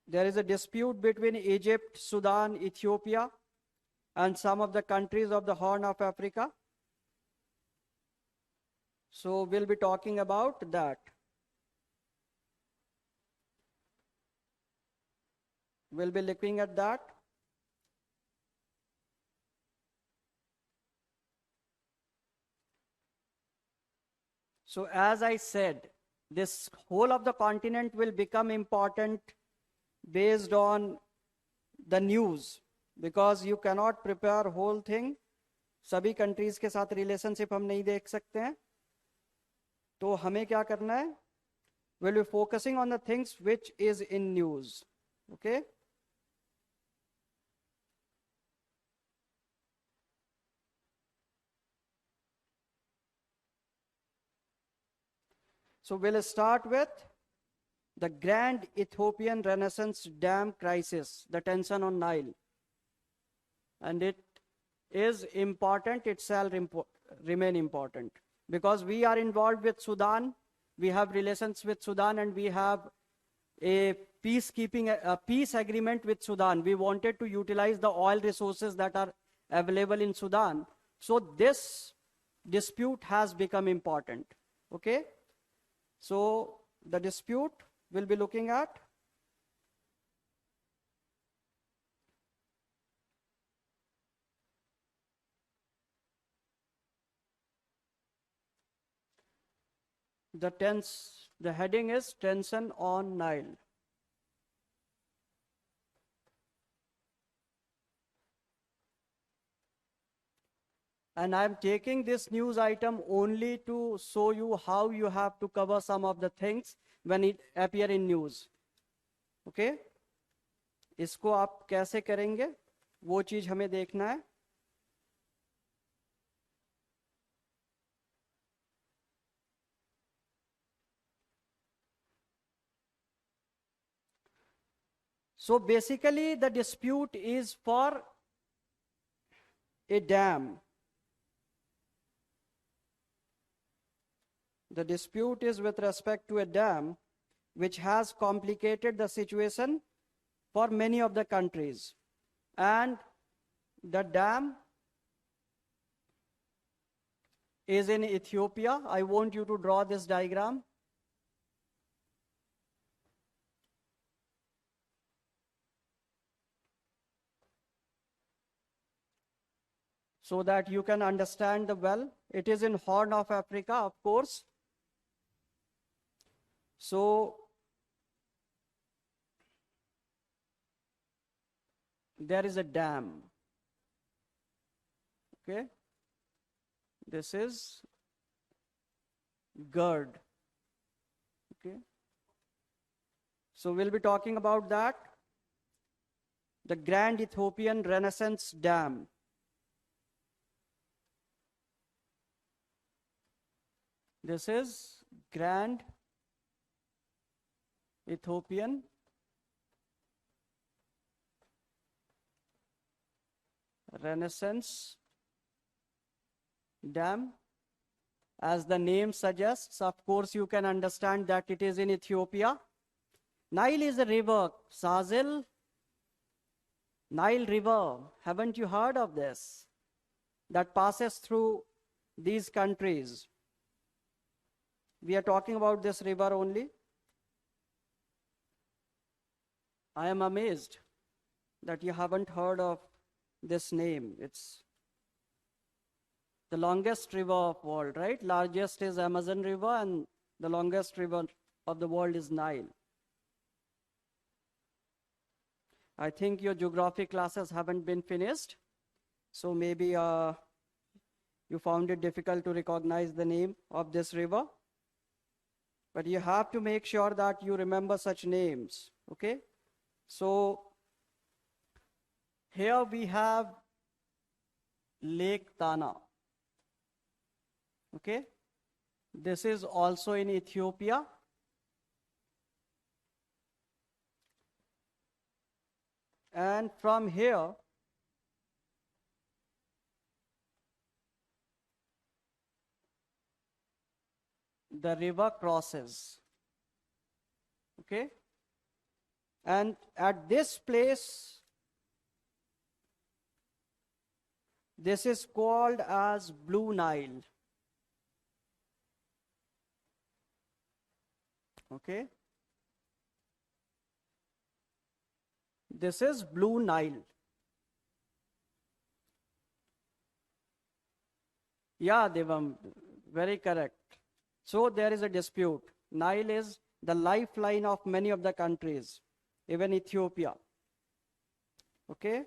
There is a dispute between Egypt, Sudan, Ethiopia, and some of the countries of the Horn of Africa. So we'll be talking about that. We'll be looking at that. So as I said, this whole of the continent will become important based on the news, because you cannot prepare whole thing. सभी countries के साथ relationship हम नहीं देख सकते हैं. तो हमें क्या करना है? We'll be focusing on the things which is in news. Okay? So we'll start with the Grand Ethiopian Renaissance Dam Crisis, the tension on Nile. And it is important, it shall remain important, because we are involved with Sudan, we have relations with Sudan, and we have a peace agreement with Sudan. We wanted to utilize the oil resources that are available in Sudan. So this dispute has become important, okay? So the dispute we'll be looking at. The heading is Tension on Nile. And I'm taking this news item only to show you how you have to cover some of the things when it appear in news. Okay? इसको आप कैसे करेंगे वो चीज हमें देखना है. So basically the dispute is for a dam. The dispute is with respect to a dam which has complicated the situation for many of the countries. And the dam is in Ethiopia. I want you to draw this diagram. So that you can understand the well. It is in Horn of Africa, of course. So there is a dam. Okay. This is GERD. Okay. So we'll be talking about that. The Grand Ethiopian Renaissance Dam. This is Grand Ethiopian Renaissance Dam. As the name suggests, of course, you can understand that it is in Ethiopia. Nile is a river, Sazil. Nile River, haven't you heard of this? That passes through these countries. We are talking about this river only. I am amazed that you haven't heard of this name. It's the longest river of the world, right? Largest is Amazon River, and the longest river of the world is Nile. I think your geography classes haven't been finished, so maybe you found it difficult to recognize the name of this river. But you have to make sure that you remember such names, okay? So here we have Lake Tana. Okay, this is also in Ethiopia. And from here, the river crosses. Okay, and at this place, this is called as Blue Nile. Okay, this is Blue Nile. Yeah, Devam, very correct. So there is a dispute. Nile is the lifeline of many of the countries, even Ethiopia. Okay,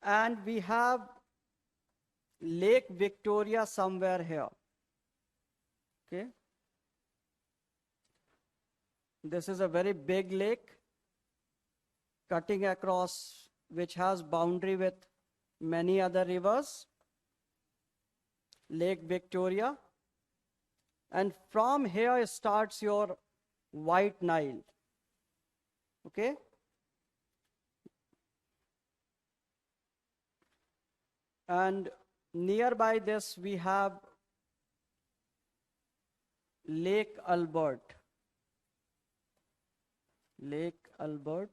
and we have Lake Victoria somewhere here. Okay, this is a very big lake cutting across, which has boundary with many other rivers. Lake Victoria, and from here starts your White Nile. Okay, and nearby this we have Lake Albert. Lake Albert.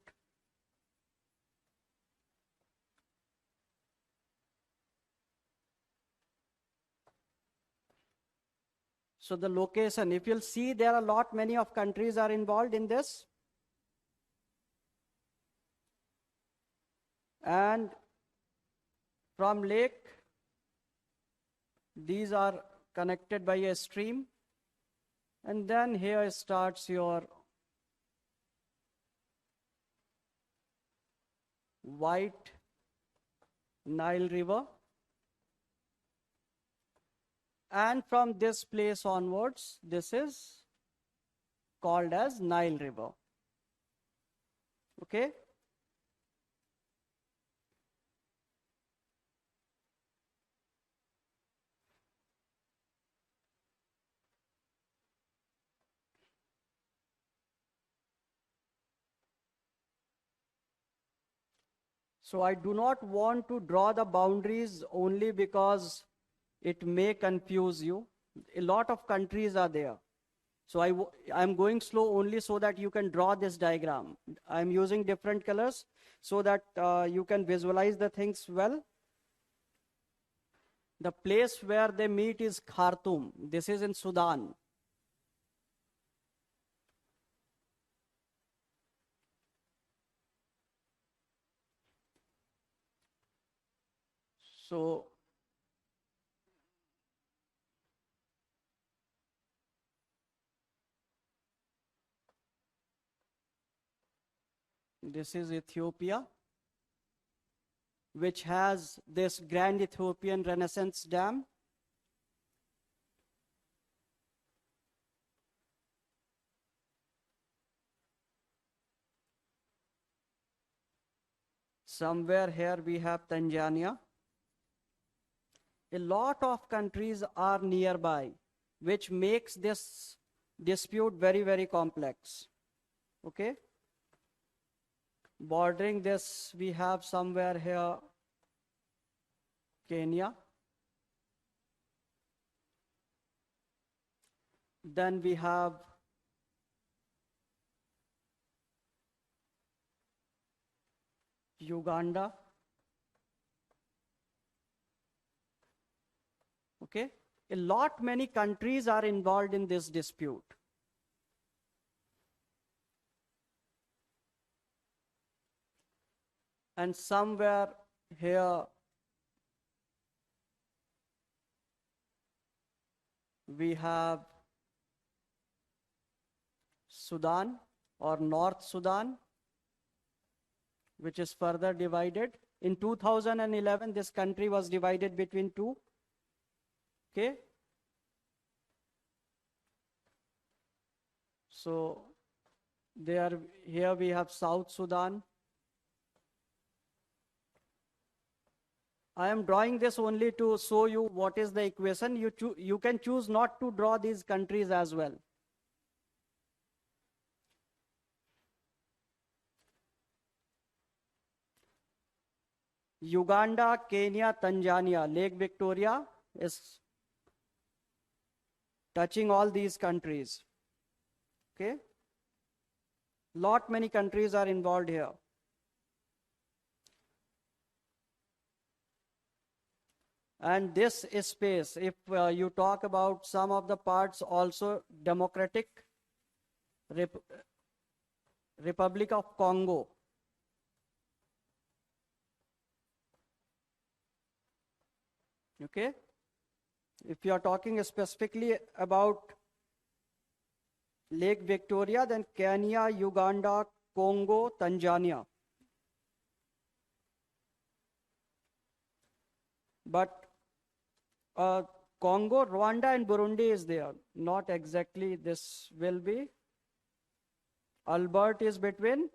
So the location, if you'll see, there are many of countries are involved in this. And from lake, these are connected by a stream. And then here starts your White Nile River. And from this place onwards, this is called as Nile River. Okay? So I do not want to draw the boundaries only because it may confuse you. A lot of countries are there. So I'm going slow only so that you can draw this diagram. I'm using different colors so that you can visualize the things well. The place where they meet is Khartoum. This is in Sudan. So this is Ethiopia, which has this Grand Ethiopian Renaissance Dam. Somewhere here we have Tanzania. A lot of countries are nearby, which makes this dispute very, very complex. Okay? Bordering this, we have somewhere here Kenya. Then we have Uganda. Okay? Many countries are involved in this dispute. And somewhere here we have Sudan or North Sudan, which is further divided. In 2011, this country was divided between two. Okay? So There, here we have South Sudan. I am drawing this only to show you what is the equation. You can choose not to draw these countries as well. Uganda, Kenya, Tanzania, Lake Victoria is touching all these countries. Okay? Lot many countries are involved here. And this space, if you talk about some of the parts, also Democratic Republic of Congo. Okay? If you are talking specifically about Lake Victoria, then Kenya, Uganda, Congo, Tanzania. But Congo, Rwanda and Burundi is there. Not exactly this will be. Albert is between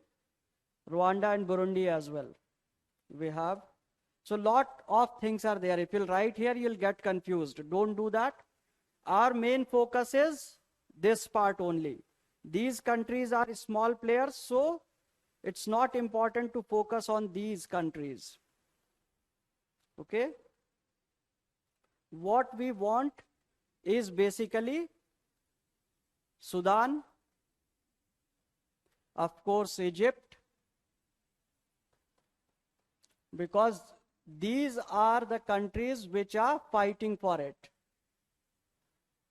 Rwanda and Burundi as well. We have. So lot of things are there. If you'll write here, you'll get confused. Don't do that. Our main focus is this part only. These countries are small players, so it's not important to focus on these countries. Okay? What we want is basically Sudan, of course Egypt, because these are the countries which are fighting for it.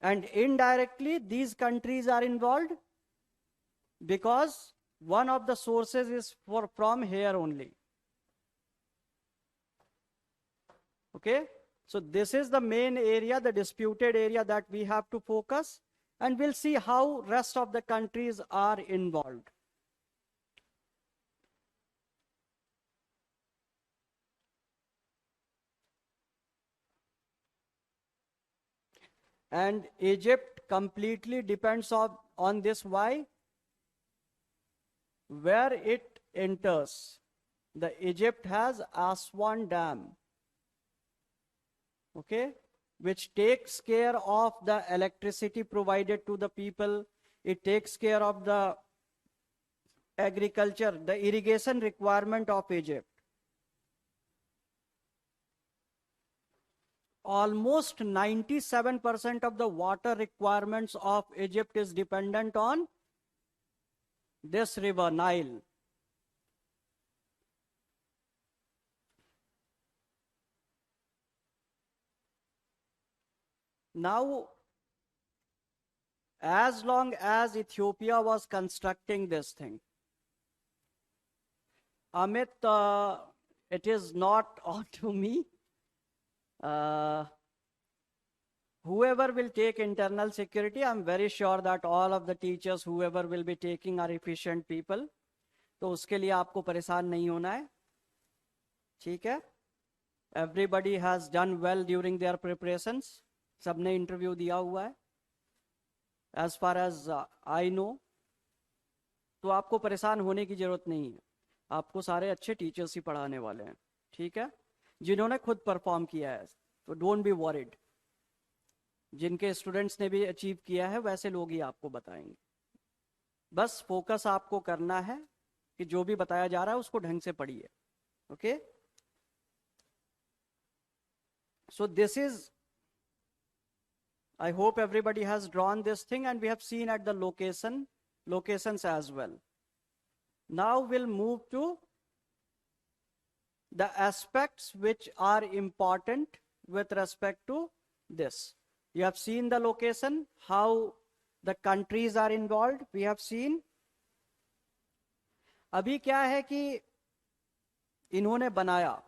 And indirectly, these countries are involved because one of the sources is from here only. Okay? So this is the main area, the disputed area that we have to focus, and we'll see how rest of the countries are involved. And Egypt completely depends on this. Why? Where it enters. The Egypt has Aswan Dam. Okay? Which takes care of the electricity provided to the people. It takes care of the agriculture, the irrigation requirement of Egypt. Almost 97% of the water requirements of Egypt is dependent on this river, Nile. Now, as long as Ethiopia was constructing this thing, Amit, it is not on to me. Whoever will take internal security, I'm very sure that all of the teachers, whoever will be taking, are efficient people. तो उसके लिए आपको परेशान नहीं होना है. ठीक है? Everybody has done well during their preparations. सबने इंटरव्यू दिया हुआ है. As far as I know, तो आपको परेशान होने की जरूरत नहीं है. आपको सारे अच्छे टीचर्स ही पढ़ाने वाले हैं. ठीक है? जिन्होंने खुद परफॉर्म किया है, तो डोंट बी वरीड. जिनके स्टूडेंट्स ने भी अचीव किया है, वैसे लोग ही आपको बताएंगे. बस फोकस आपको करना है कि जो भी बताया जा रहा है उसको ढंग से पढ़िए. Okay? So this is, I hope everybody has drawn this thing, and we have seen at the locations as well. Now we'll move to the aspects which are important with respect to this. You have seen the location, how the countries are involved. We have seen. अभी क्या है कि इन्होंने बनाया,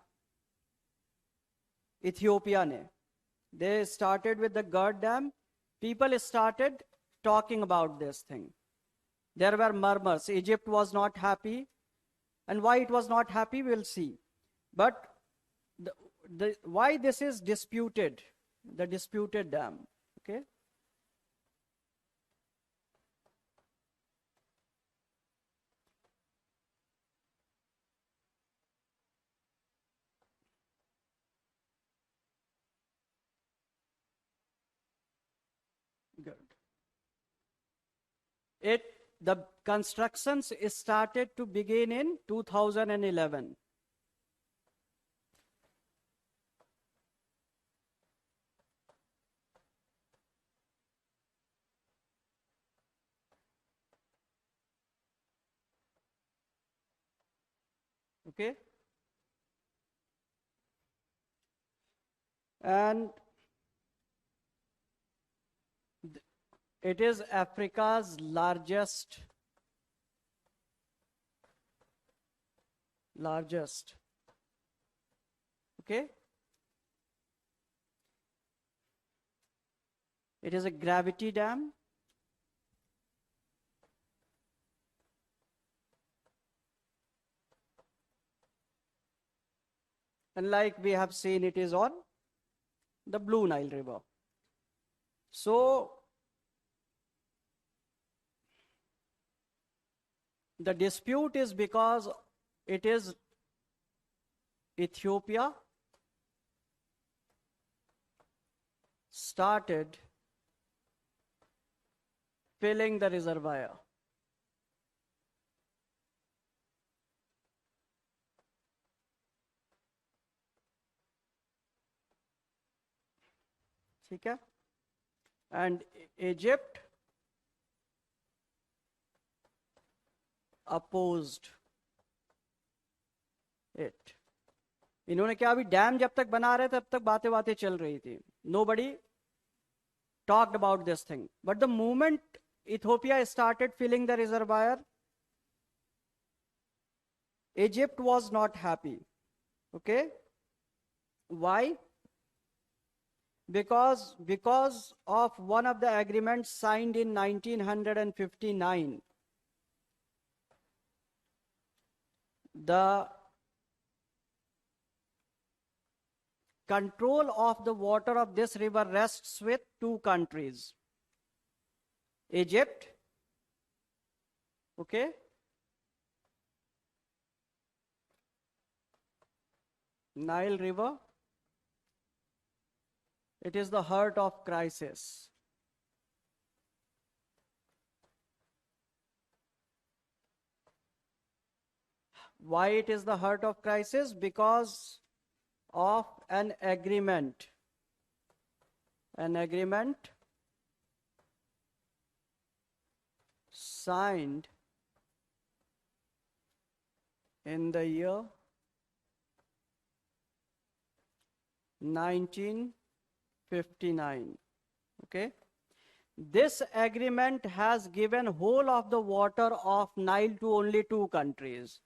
Ethiopia ने. They started with the Gerd Dam. People started talking about this thing. There were murmurs. Egypt was not happy. And why it was not happy, we'll see. But why this is disputed, the disputed dam. Okay? Good. The constructions started to begin in 2011. Okay. And it is Africa's largest okay. It is a gravity dam. And like we have seen, it is on the Blue Nile River. So the dispute is because it is Ethiopia started filling the reservoir. ठीक है? And Egypt opposed it. इन्होंने क्या, अभी dam जब तक बना रहे थे तब तक बातें चल रही थी. Nobody talked about this thing. But the moment Ethiopia started filling the reservoir, Egypt was not happy. Okay? Why? Because of one of the agreements signed in 1959. The control of the water of this river rests with two countries. Egypt, okay, Nile River, it is the heart of crisis. Why it is the heart of crisis? Because of an agreement signed in the year 1959. Okay, this agreement has given whole of the water of Nile to only two countries.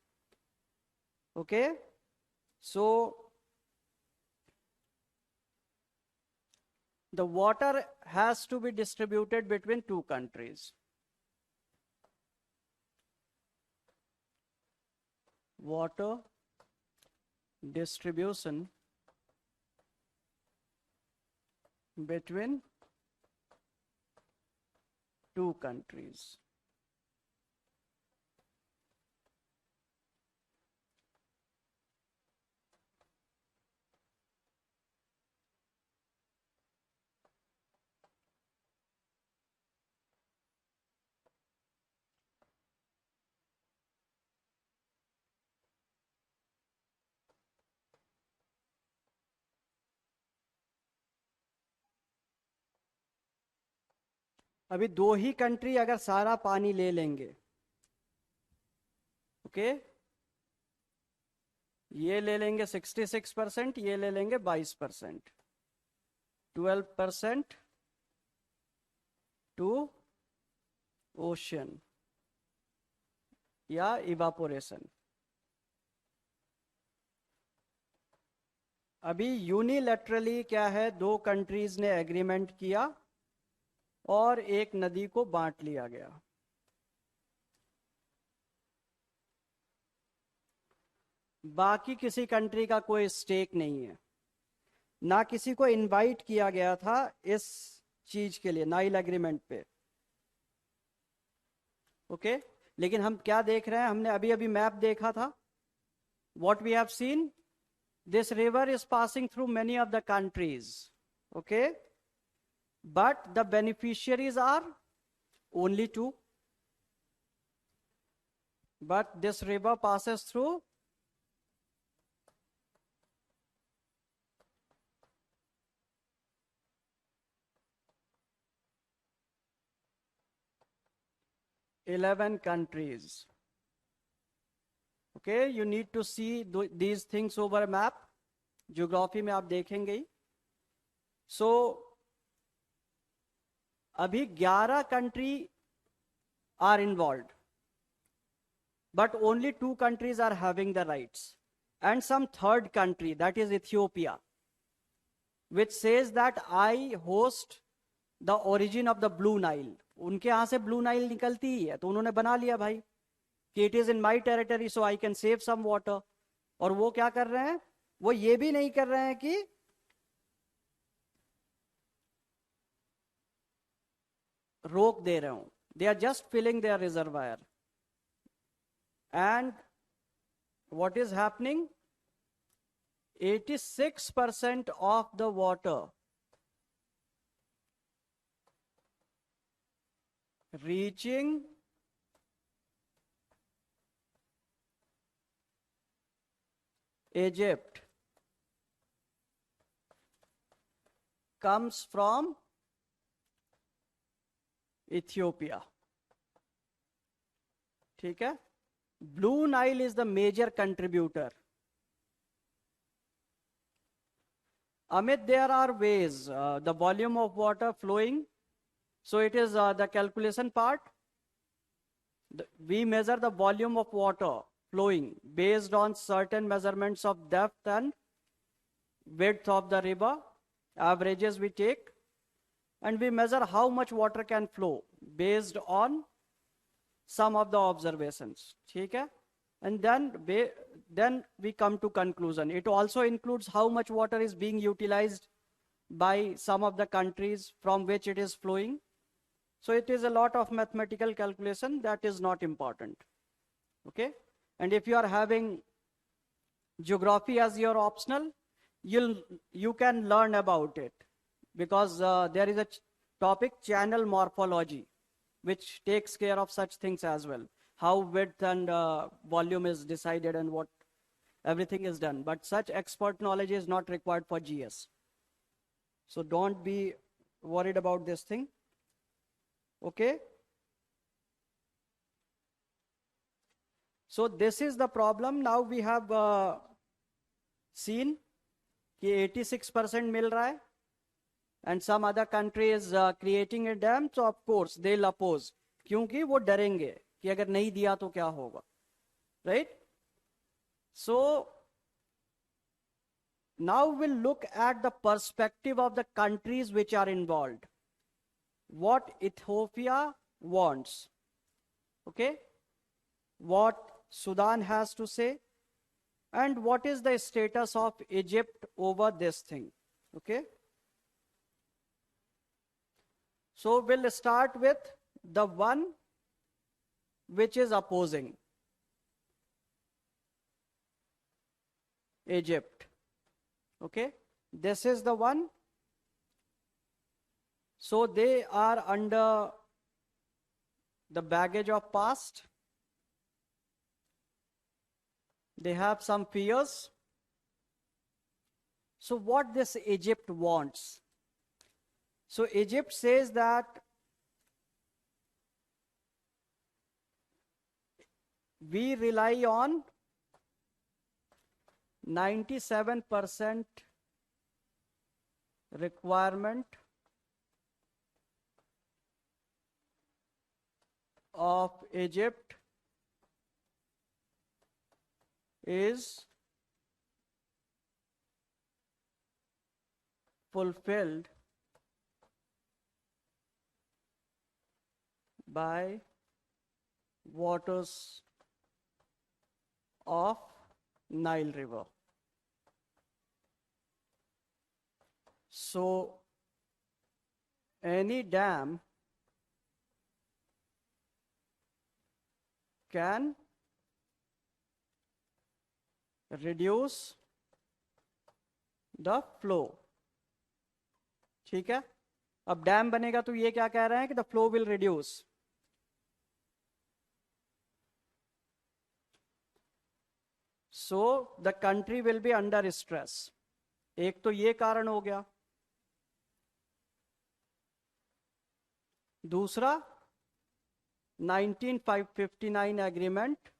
Okay, so the water has to be distributed between two countries. Water distribution between two countries. अभी दो ही country अगर सारा पानी ले लेंगे, okay, ये ले लेंगे 66%, ये ले लेंगे 22%, 12% टू ओशन या इवापोरेशन. अभी यूनिलैटरली क्या है, दो कंट्रीज ने एग्रीमेंट किया और एक नदी को बांट लिया गया. बाकी किसी कंट्री का कोई स्टेक नहीं है, ना किसी को इनवाइट किया गया था इस चीज के लिए, नाइल एग्रीमेंट पे. ओके, लेकिन हम क्या देख रहे हैं, हमने अभी अभी मैप देखा था. What we have seen, this river is passing through many of the countries. Okay, but the beneficiaries are only two. But this river passes through 11 countries. Okay, you need to see these things over a map. Geography में आप देखेंगे ही. So अभी 11 country are involved, but only 2 countries are having the rights, and some third country, that is Ethiopia, which says that I host the origin of the Blue Nile. उनके यहाँ से blue Nile निकलती ही है, तो उन्होंने बना लिया भाई कि it is in my territory so I can save some water. और वो क्या कर रहे हैं, वो ये भी नहीं कर रहे हैं कि रोक दे रहे हो. They are just filling their reservoir. And what is happening, 86% of the water reaching Egypt comes from Ethiopia. ठीक है. Blue Nile is the major contributor. Amit, there are ways, the volume of water flowing. So it is the calculation part. We measure the volume of water flowing based on certain measurements of depth and width of the river. Averages we take. And we measure how much water can flow based on some of the observations. Okay? And then we come to conclusion. It also includes how much water is being utilized by some of the countries from which it is flowing. So it is a lot of mathematical calculation that is not important. Okay? And if you are having geography as your optional, you can learn about it, because there is a topic, channel morphology, which takes care of such things as well. How width and volume is decided and what everything is done. But such expert knowledge is not required for GS. So don't be worried about this thing. Okay? So this is the problem. Now we have seen कि 86% मिल रहा है, and some other country is creating a dam, so of course they'll oppose, क्योंकि वो डरेंगे कि अगर नहीं दिया तो क्या होगा, right? So now we'll look at the perspective of the countries which are involved. What Ethiopia wants, okay? What Sudan has to say, and what is the status of Egypt over this thing, okay? So we'll start with the one which is opposing, Egypt, okay? This is the one. So they are under the baggage of past. They have some fears. So what this Egypt wants? So Egypt says that we rely on 97% requirement of Egypt is fulfilled by waters of Nile River. So any dam can reduce the flow. ठीक है? अब dam बनेगा तो ये क्या कह रहे हैं कि the flow will reduce. So the country will be under stress. एक तो ये कारण हो गया. दूसरा 1959 agreement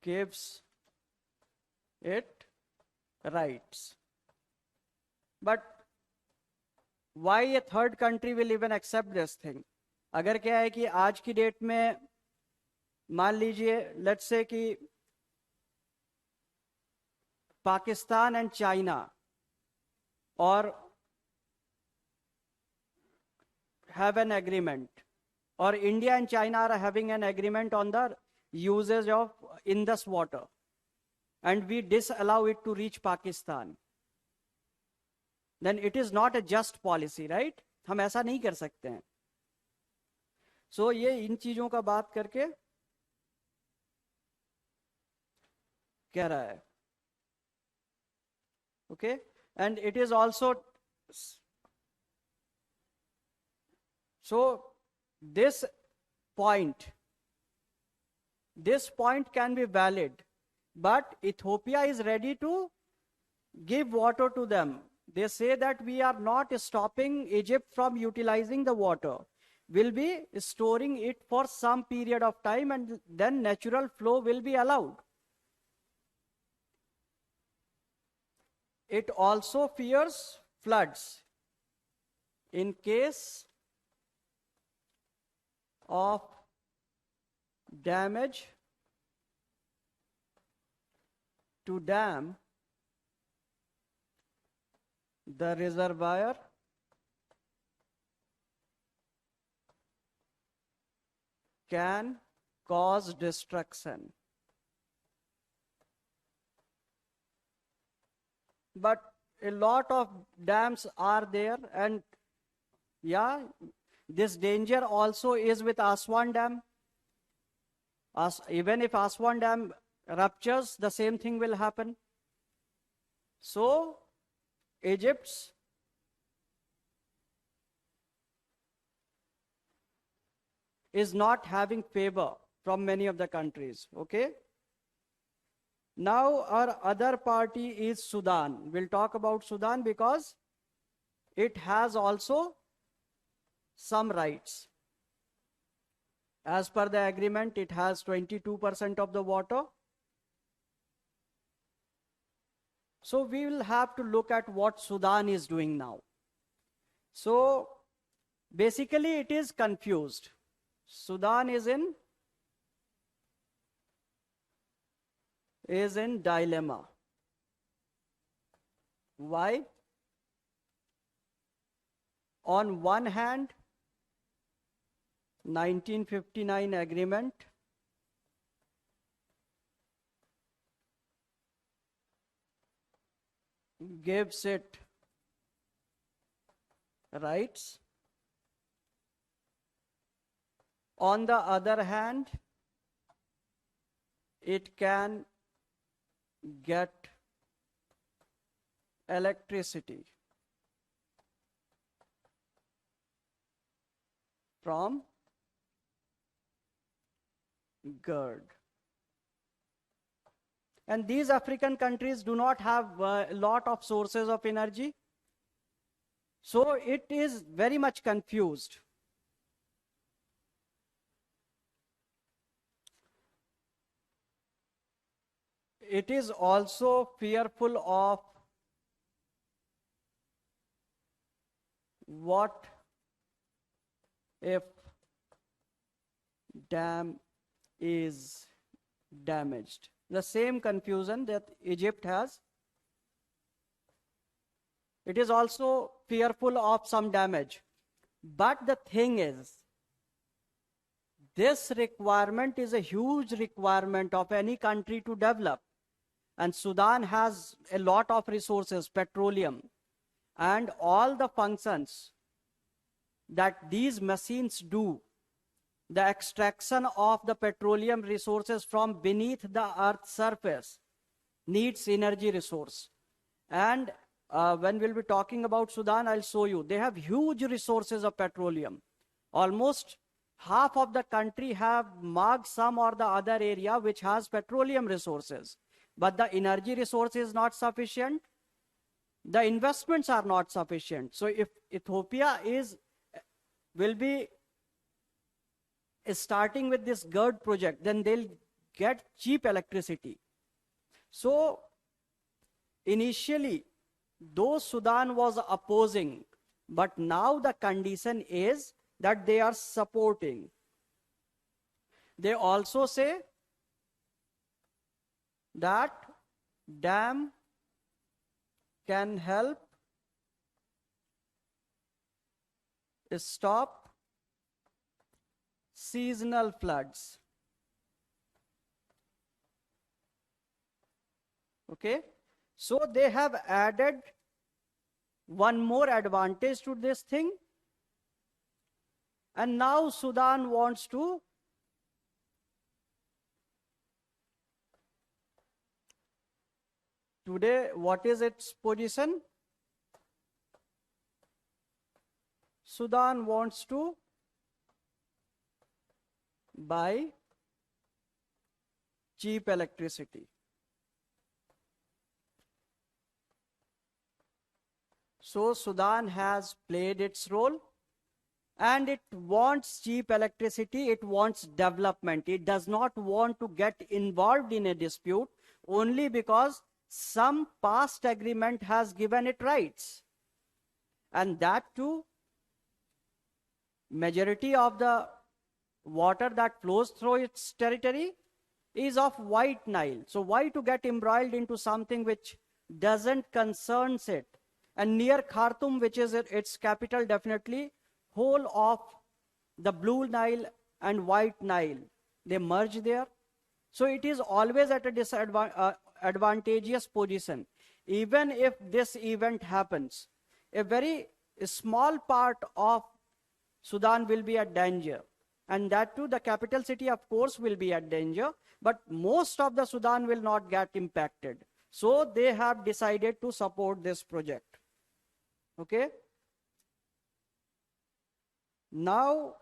gives it rights. But why a third country will even accept this thing? अगर क्या है कि आज की डेट में मान लीजिए लेट्स से कि पाकिस्तान एंड चाइना और have an agreement, or India and China are having an agreement on the usage of Indus water, and we disallow it to reach Pakistan, then it is not a just policy, right? हम ऐसा नहीं कर सकते हैं. So ये इन चीजों का बात करके कह रहा है. Okay, and it is also so this point can be valid, but Ethiopia is ready to give water to them. They say that we are not stopping Egypt from utilizing the water. We'll be storing it for some period of time, and then natural flow will be allowed. It also fears floods in case of damage to dam. The reservoir can cause destruction. But a lot of dams are there, and yeah, this danger also is with Aswan Dam. Even if Aswan Dam ruptures, the same thing will happen. So, Egypt's is not having favor from many of the countries, okay? Now, our other party is Sudan. We'll talk about Sudan because it has also some rights. As per the agreement, it has 22% of the water. So we will have to look at what Sudan is doing now. So basically it is confused. Sudan is in dilemma. Why? On one hand, 1959 agreement gives it rights. On the other hand, it can get electricity from GERD. And these African countries do not have a lot of sources of energy. So it is very much confused. It is also fearful of what if dam is damaged. The same confusion that Egypt has. It is also fearful of some damage. But the thing is, this requirement is a huge requirement of any country to develop. And Sudan has a lot of resources, petroleum, and all the functions that these machines do the extraction of the petroleum resources from beneath the earth's surface needs energy resource. And when we'll be talking about Sudan, I'll show you. They have huge resources of petroleum. Almost half of the country have marked some or the other area which has petroleum resources. But the energy resource is not sufficient. The investments are not sufficient. So if Ethiopia will be starting with this GERD project, then they'll get cheap electricity. So initially, though Sudan was opposing, but now the condition is that they are supporting. They also say that dam can help stop seasonal floods. Okay, so they have added one more advantage to this thing, and now Sudan wants to today, what is its position? Sudan wants to buy cheap electricity. So Sudan has played its role, and it wants cheap electricity, it wants development. It does not want to get involved in a dispute only because some past agreement has given it rights. And that too, majority of the water that flows through its territory is of White Nile. So why to get embroiled into something which doesn't concerns it? And near Khartoum, which is its capital, definitely whole of the Blue Nile and White Nile, they merge there. So it is always at a disadvantageous position. Even if this event happens, a very small part of Sudan will be at danger. And that too, the capital city, of course, will be at danger. But most of the Sudan will not get impacted. So they have decided to support this project. Okay. Now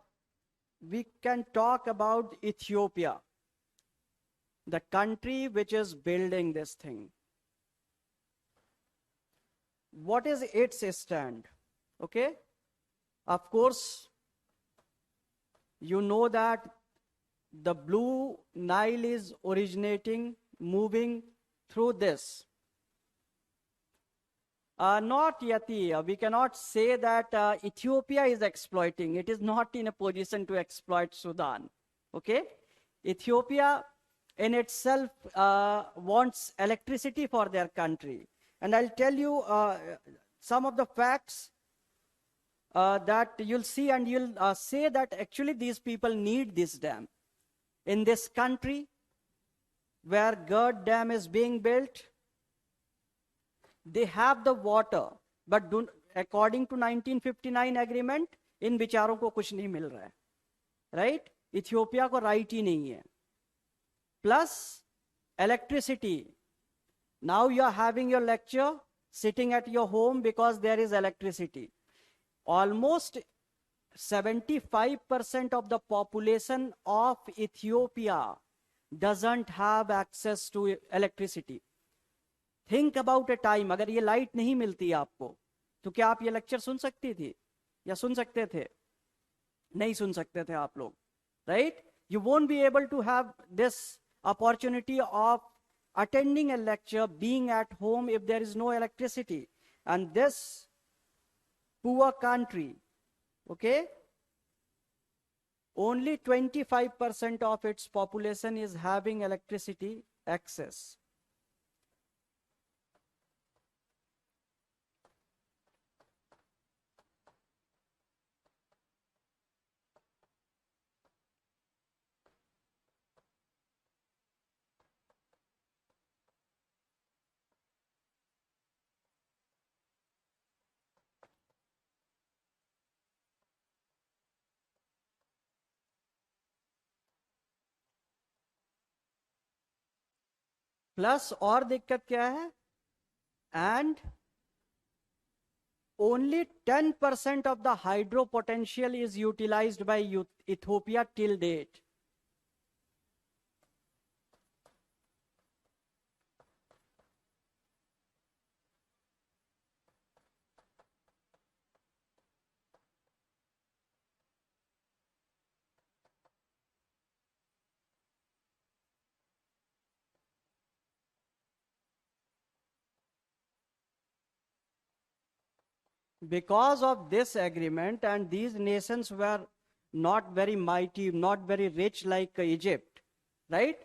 we can talk about Ethiopia, the country which is building this thing. What is its stand? Okay. Of course, you know that the Blue Nile is originating, moving through this. Not yet. We cannot say that Ethiopia is exploiting. It is not in a position to exploit Sudan. Okay? Ethiopia in itself wants electricity for their country. And I'll tell you some of the facts that you'll see, and you'll say that actually these people need this dam. In this country where GERD dam is being built, they have the water, but according to 1959 agreement, इन बिचारों को कुछ नहीं मिल रहा है, right? Ethiopia को right ही नहीं है. Plus electricity. Now you are having your lecture sitting at your home because there is electricity. Almost 75% of the population of Ethiopia doesn't have access to electricity. Think about a time, अगर ये light नहीं मिलती आपको, तो क्या आप ये lecture सुन सकती थी या सुन सकते थे? नहीं सुन सकते थे आप लोग, right? You won't be able to have this opportunity of attending a lecture, being at home if there is no electricity. And this poor country, okay, only 25% of its population is having electricity access. Plus और दिक्कत क्या है, and only 10% of the hydro potential is utilized by Ethiopia till date. Because of this agreement, and these nations were not very mighty, not very rich like Egypt, right?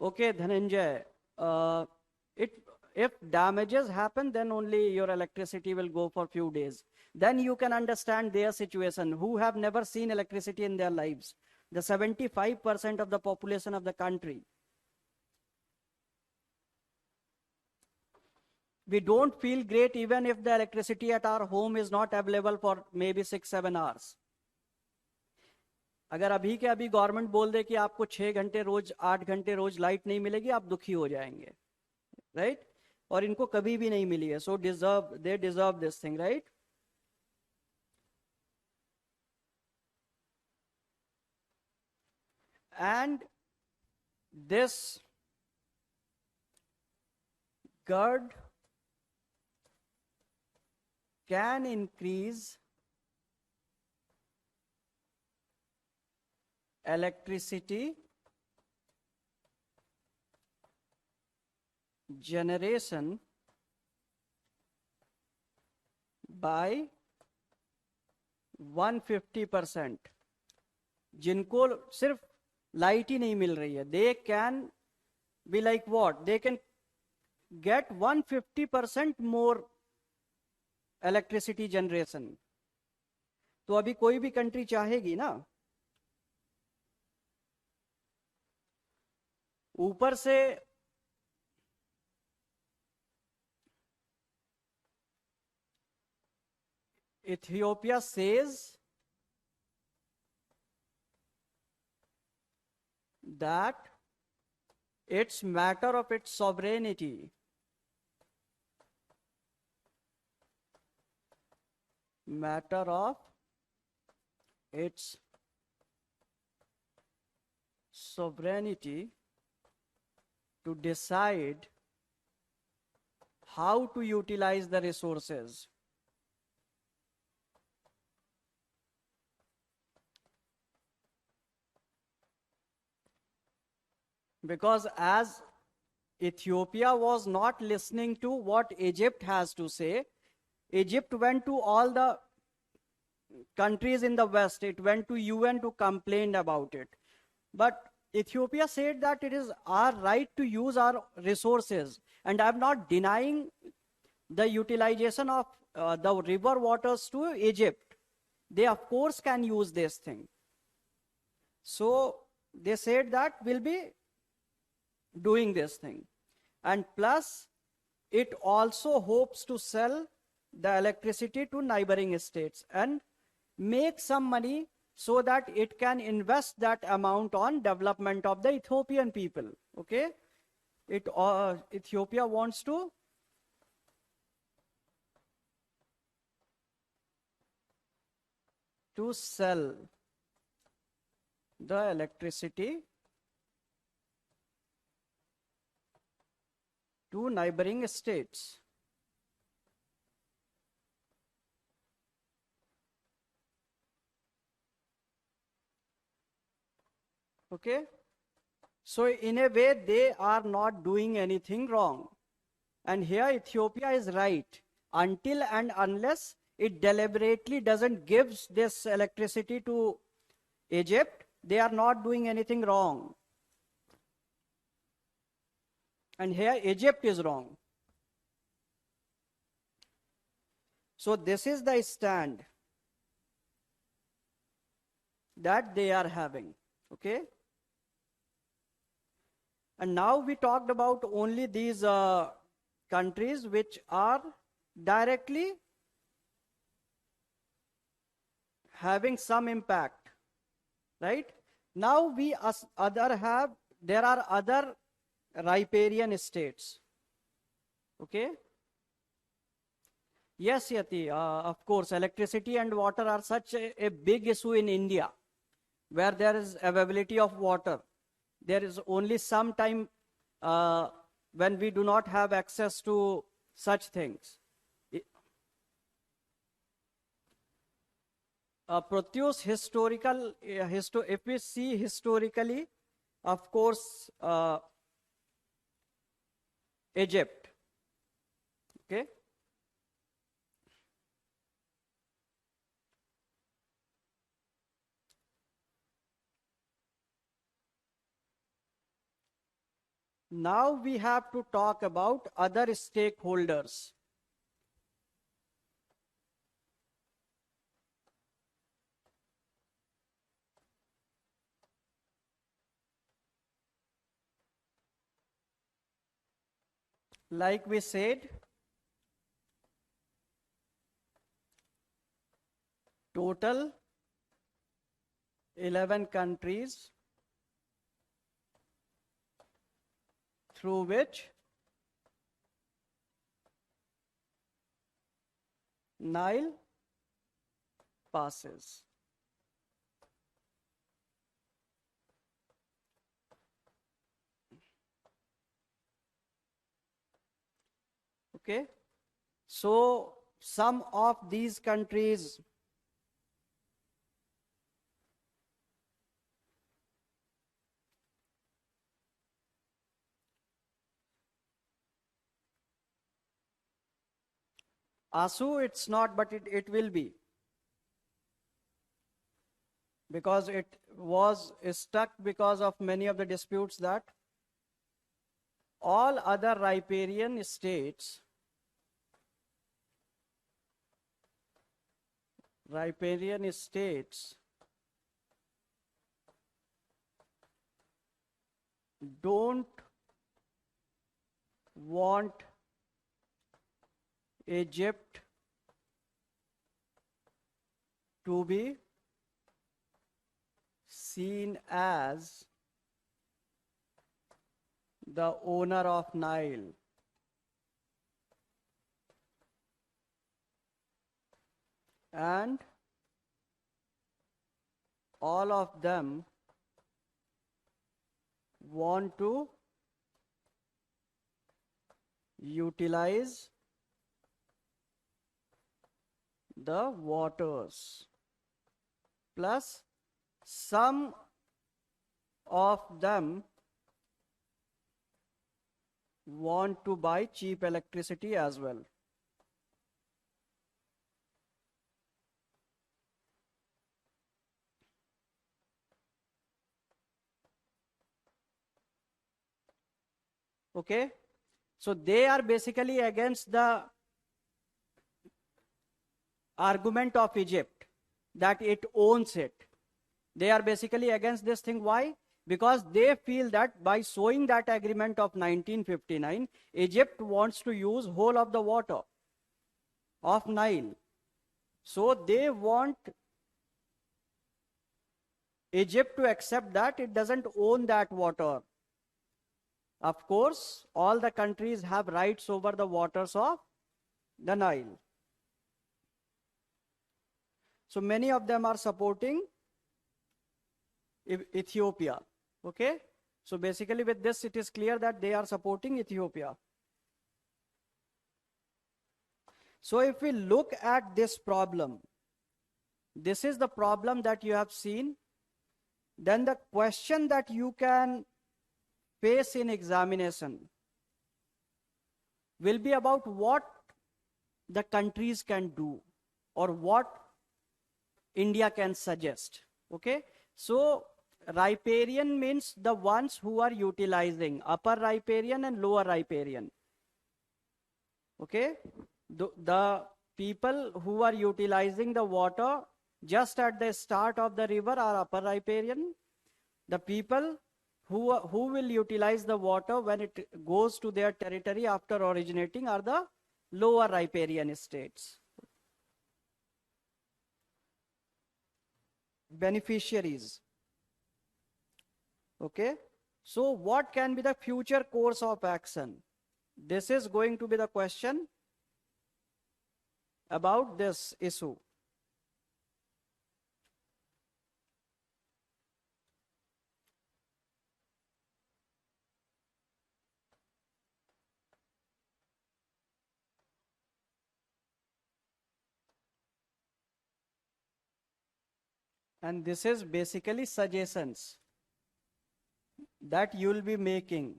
Okay, Dhananjay, if damages happen, then only your electricity will go for few days. Then you can understand their situation, who have never seen electricity in their lives. The 75% of the population of the country. We don't feel great even if the electricity at our home is not available for maybe 6-7 hours. अगर अभी के अभी government बोल दे कि आपको 6 घंटे रोज 8 घंटे रोज light नहीं मिलेगी, आप दुखी हो जाएंगे, राइट? और इनको कभी भी नहीं मिली है, so they deserve this thing, right? And this GERD can increase electricity generation by 150%. जिनको सिर्फ लाइट ही नहीं मिल रही है, they can be like what, they can get 150% more electricity generation. तो अभी कोई भी कंट्री चाहेगी ना, ऊपर से Ethiopia says that it's matter of its sovereignty. Matter of its sovereignty to decide how to utilize the resources. Because as Ethiopia was not listening to what Egypt has to say, Egypt went to all the countries in the West, it went to UN to complain about it. But Ethiopia said that it is our right to use our resources, and I'm not denying the utilization of the river waters to Egypt. They of course can use this thing. So they said that we'll be doing this thing. And plus, it also hopes to sell the electricity to neighboring states and make some money so that it can invest that amount on development of the Ethiopian people. Okay? Ethiopia wants to sell the electricity to neighboring states. Okay? So in a way, they are not doing anything wrong. And here Ethiopia is right. Until and unless it deliberately doesn't give this electricity to Egypt, they are not doing anything wrong. And here Egypt is wrong. So this is the stand that they are having. Okay? And now we talked about only these countries which are directly having some impact, right? Now we have there are other riparian states. Okay. Yes, Yati, of course, electricity and water are such a big issue in India, where there is availability of water. There is only some time when we do not have access to such things. Proteus historical, if we see historically, of course, Egypt. Okay. Now we have to talk about other stakeholders. Like we said, total 11 countries through which Nile passes. Okay. So some of these countries ASU, it's not, but it will be. Because it was stuck because of many of the disputes that all other riparian states don't want Egypt to be seen as the owner of Nile. And all of them want to utilize the waters, plus some of them want to buy cheap electricity as well. Okay, so they are basically against the argument of Egypt that it owns it. They are basically against this thing. Why? Because they feel that by showing that agreement of 1959, Egypt wants to use whole of the water of Nile. So they want Egypt to accept that it doesn't own that water. Of course, all the countries have rights over the waters of the Nile. So many of them are supporting Ethiopia. Okay. So basically with this, it is clear that they are supporting Ethiopia. So if we look at this problem, this is the problem that you have seen. Then the question that you can face in examination will be about what the countries can do or what India can suggest. Okay. So riparian means the ones who are utilizing upper riparian and lower riparian. Okay. The people who are utilizing the water just at the start of the river are upper riparian. The people who will utilize the water when it goes to their territory after originating are the lower riparian states. Beneficiaries. Okay. So what can be the future course of action? This is going to be the question about this issue. And this is basically suggestions that you will be making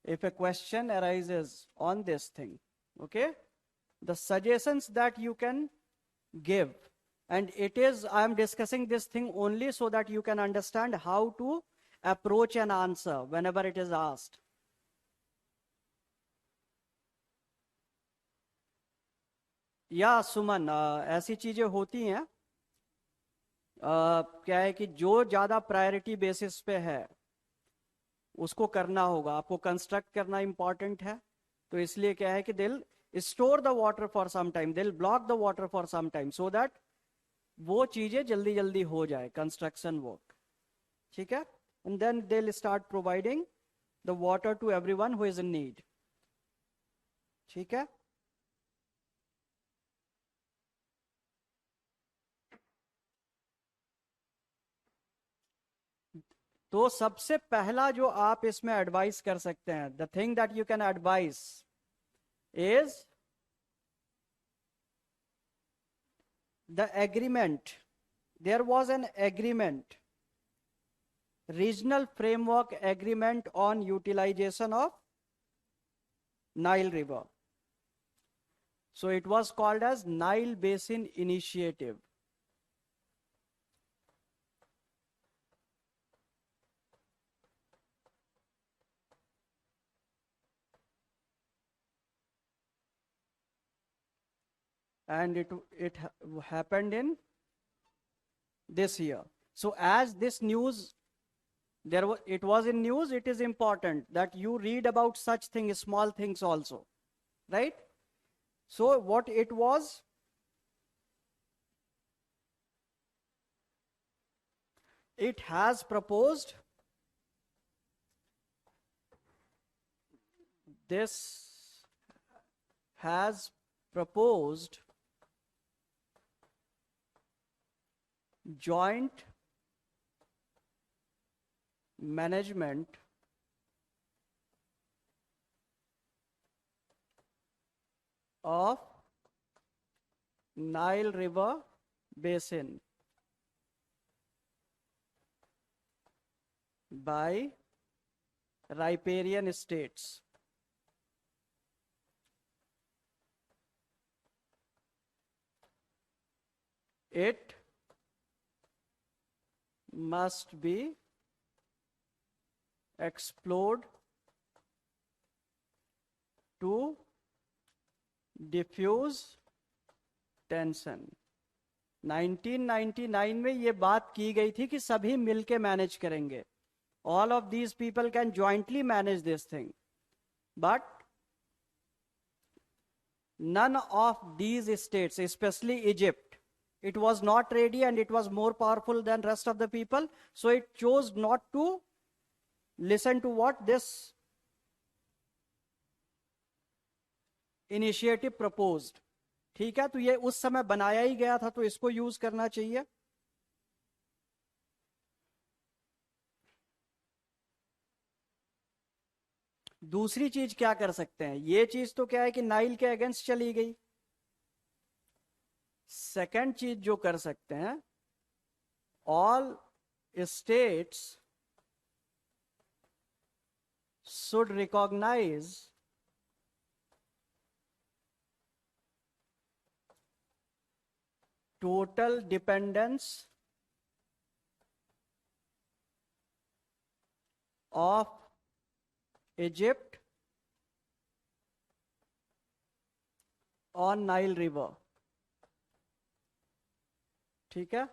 if a question arises on this thing. Okay? The suggestions that you can give. And it is, I am discussing this thing only so that you can understand how to approach an answer whenever it is asked. या सुमन, ऐसी चीजें होती हैं, क्या है कि जो ज्यादा प्रायोरिटी बेसिस पे है उसको करना होगा, आपको कंस्ट्रक्ट करना इंपॉर्टेंट है, तो इसलिए क्या है कि they'll store the water for some time, they'll block the water for some time, so that वो चीजें जल्दी जल्दी हो जाए, कंस्ट्रक्शन वर्क. ठीक है? And then they'll start providing the water to everyone who is in need. ठीक है? तो सबसे पहला जो आप इसमें एडवाइस कर सकते हैं, the thing that you can advice is the agreement. There was an agreement, regional framework agreement on utilisation of Nile river. So it was called as Nile Basin Initiative. And it happened in this year. So as this news, it was in news, it is important that you read about such things, small things also, right? So what it was, it has proposed this, has proposed joint management of Nile River Basin by riparian states. It must be explored to diffuse tension. 1999 में ये बात की गई थी कि सभी मिलके manage करेंगे. All of these people can jointly manage this thing. But none of these states, especially Egypt, it was not ready and it was more powerful than rest of the people. So it chose not to listen to what this initiative proposed. ठीक है? तो ये उस समय बनाया ही गया था, तो इसको यूज करना चाहिए. दूसरी चीज क्या कर सकते हैं? ये चीज तो क्या है कि नाइल के अगेंस्ट चली गई. सेकंड चीज जो कर सकते हैं, all states should recognize total dependence of Egypt on Nile River. ठीक है?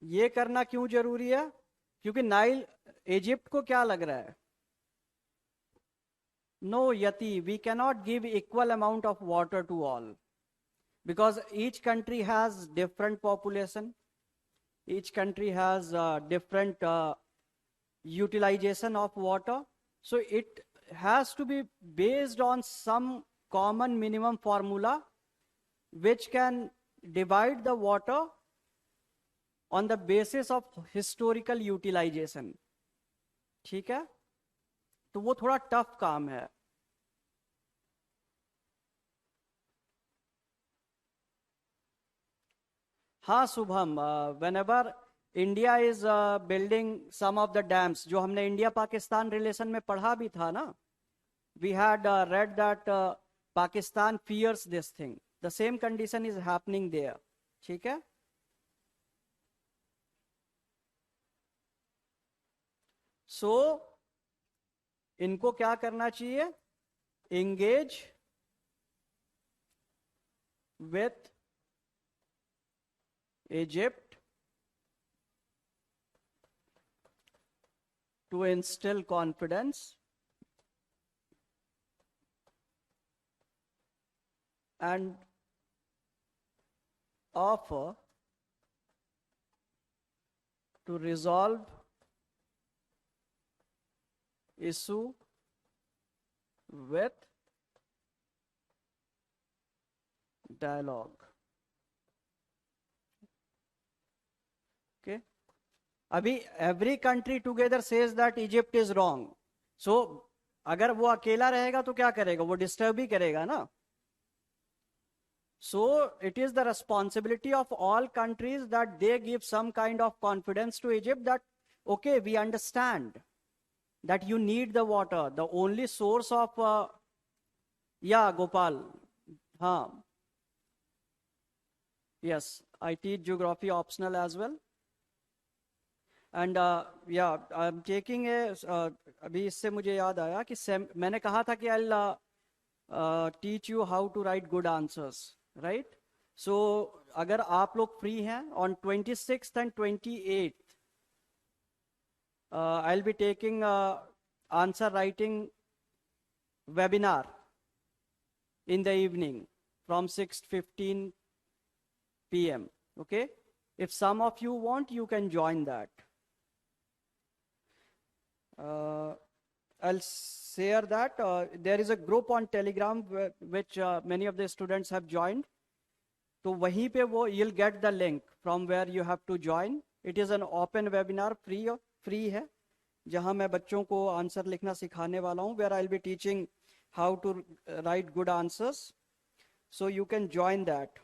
ये करना क्यों जरूरी है? क्योंकि नाइल, इजिप्ट को क्या लग रहा है? No, Yati, we cannot give equal amount of water to all, because each country has different population, each country has different utilization of water. So it has to be based on some common minimum formula which can divide the water on the basis of historical utilization. ठीक है, तो वो थोड़ा tough काम है. हाँ Shubham, whenever India is building some of the dams, जो हमने इंडिया पाकिस्तान रिलेशन में पढ़ा भी था ना, we had read that Pakistan fears this thing. The same condition is happening there. ठीक है. So इनको क्या करना चाहिए? Engage with Egypt to instill confidence and offer to resolve issue with dialogue. Okay. अभी every country together says that Egypt is wrong. So अगर वो अकेला रहेगा तो क्या करेगा? वो डिस्टर्ब ही करेगा ना. So it is the responsibility of all countries that they give some kind of confidence to Egypt that, okay, we understand that you need the water. The only source of, yeah, Gopal, yes, I teach geography optional as well. And yeah, I'm taking a, अभी इससे मुझे याद आया कि मैंने कहा था कि I'll teach you how to write good answers, right? So अगर आप लोग free हैं on 26th and 28th, I'll be taking answer writing webinar in the evening from 6:15 p.m. Okay, if some of you want, you can join that. I'll share that there is a group on Telegram which many of the students have joined. तो वहीं पे वो you'll get the link from where you have to join. It is an open webinar, free है, जहां मैं बच्चों को answer लिखना सिखाने वाला हूं, where I'll be teaching how to write good answers. So you can join that.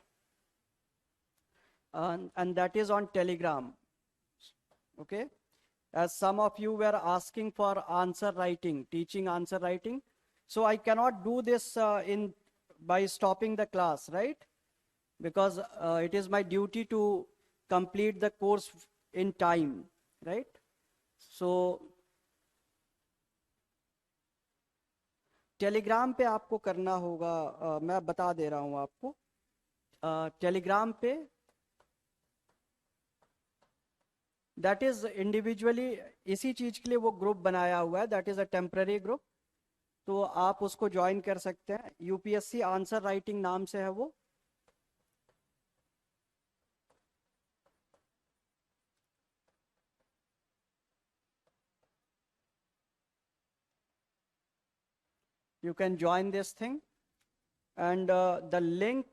And that is on Telegram. Okay. As some of you were asking for answer writing, teaching answer writing. So I cannot do this by stopping the class, right? Because it is my duty to complete the course in time, right? So Telegram पे आपको करना होगा, मैं बता दे रहा हूं आपको. Telegram पे दैट इज इंडिविजुअली इसी चीज के लिए वो ग्रुप बनाया हुआ है, that is a temporary group. तो आप उसको ज्वाइन कर सकते हैं. यूपीएससी आंसर राइटिंग नाम से है वो. You can join this thing, and the link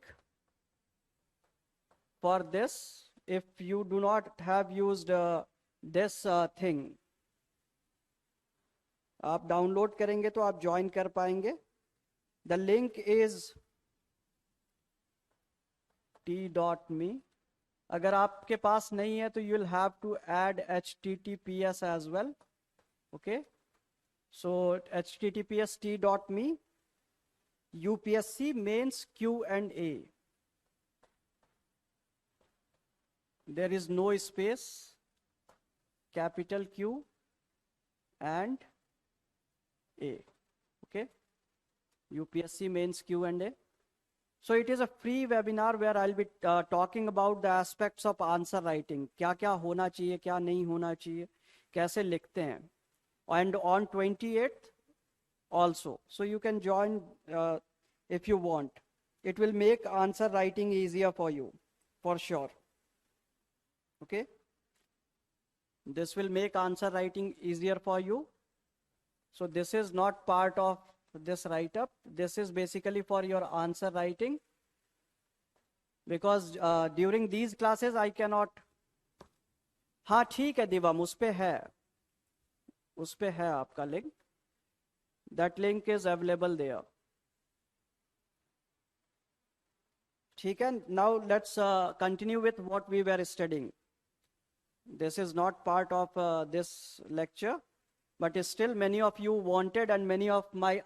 for this, if you do not have used this thing, आप डाउनलोड करेंगे तो आप ज्वाइन कर पाएंगे. The link is t.me. अगर आपके पास नहीं है तो you will have to add https as well. Okay. So https t.me UPSC mains Q&A. There is no space, capital Q and A. Okay. UPSC mains Q&A. So it is a free webinar where I'll be talking about the aspects of answer writing. क्या क्या होना चाहिए, क्या नहीं होना चाहिए, कैसे लिखते हैं. And on 28th also. So you can join if you want. It will make answer writing easier for you, for sure. Okay. This will make answer writing easier for you. So this is not part of this write-up. This is basically for your answer writing. Because during these classes I cannot. हाँ ठीक है दिवम, उस पे है आपका link. That link is available there. ठीक है. Now let's continue with what we were studying. This is not part of this lecture, but still many of you wanted, and many of my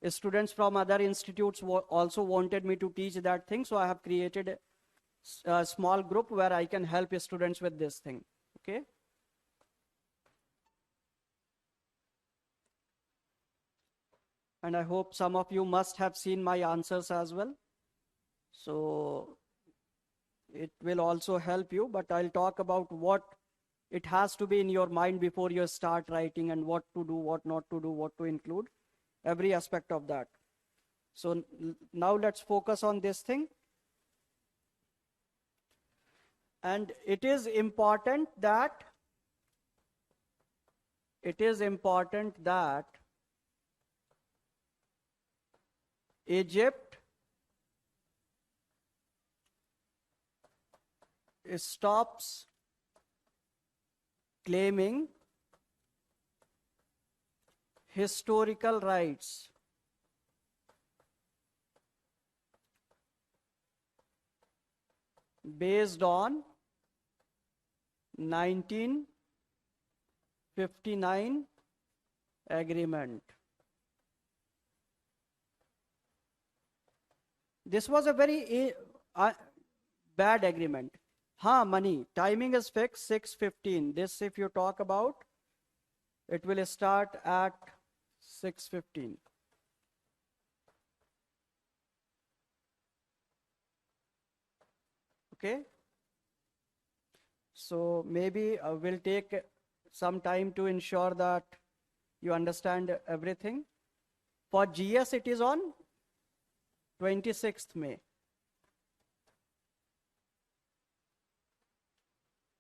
students from other institutes also wanted me to teach that thing. So I have created a small group where I can help students with this thing. Okay. And I hope some of you must have seen my answers as well. So it will also help you, but I'll talk about what it has to be in your mind before you start writing, and what to do, what not to do, what to include, every aspect of that. So now let's focus on this thing. And it is important that Egypt stops claiming historical rights based on 1959 agreement. This was a very bad agreement. Money. Timing is fixed, 6:15. This, if you talk about, it will start at 6:15. Okay. So maybe we'll take some time to ensure that you understand everything. For GS, it is on 26th May.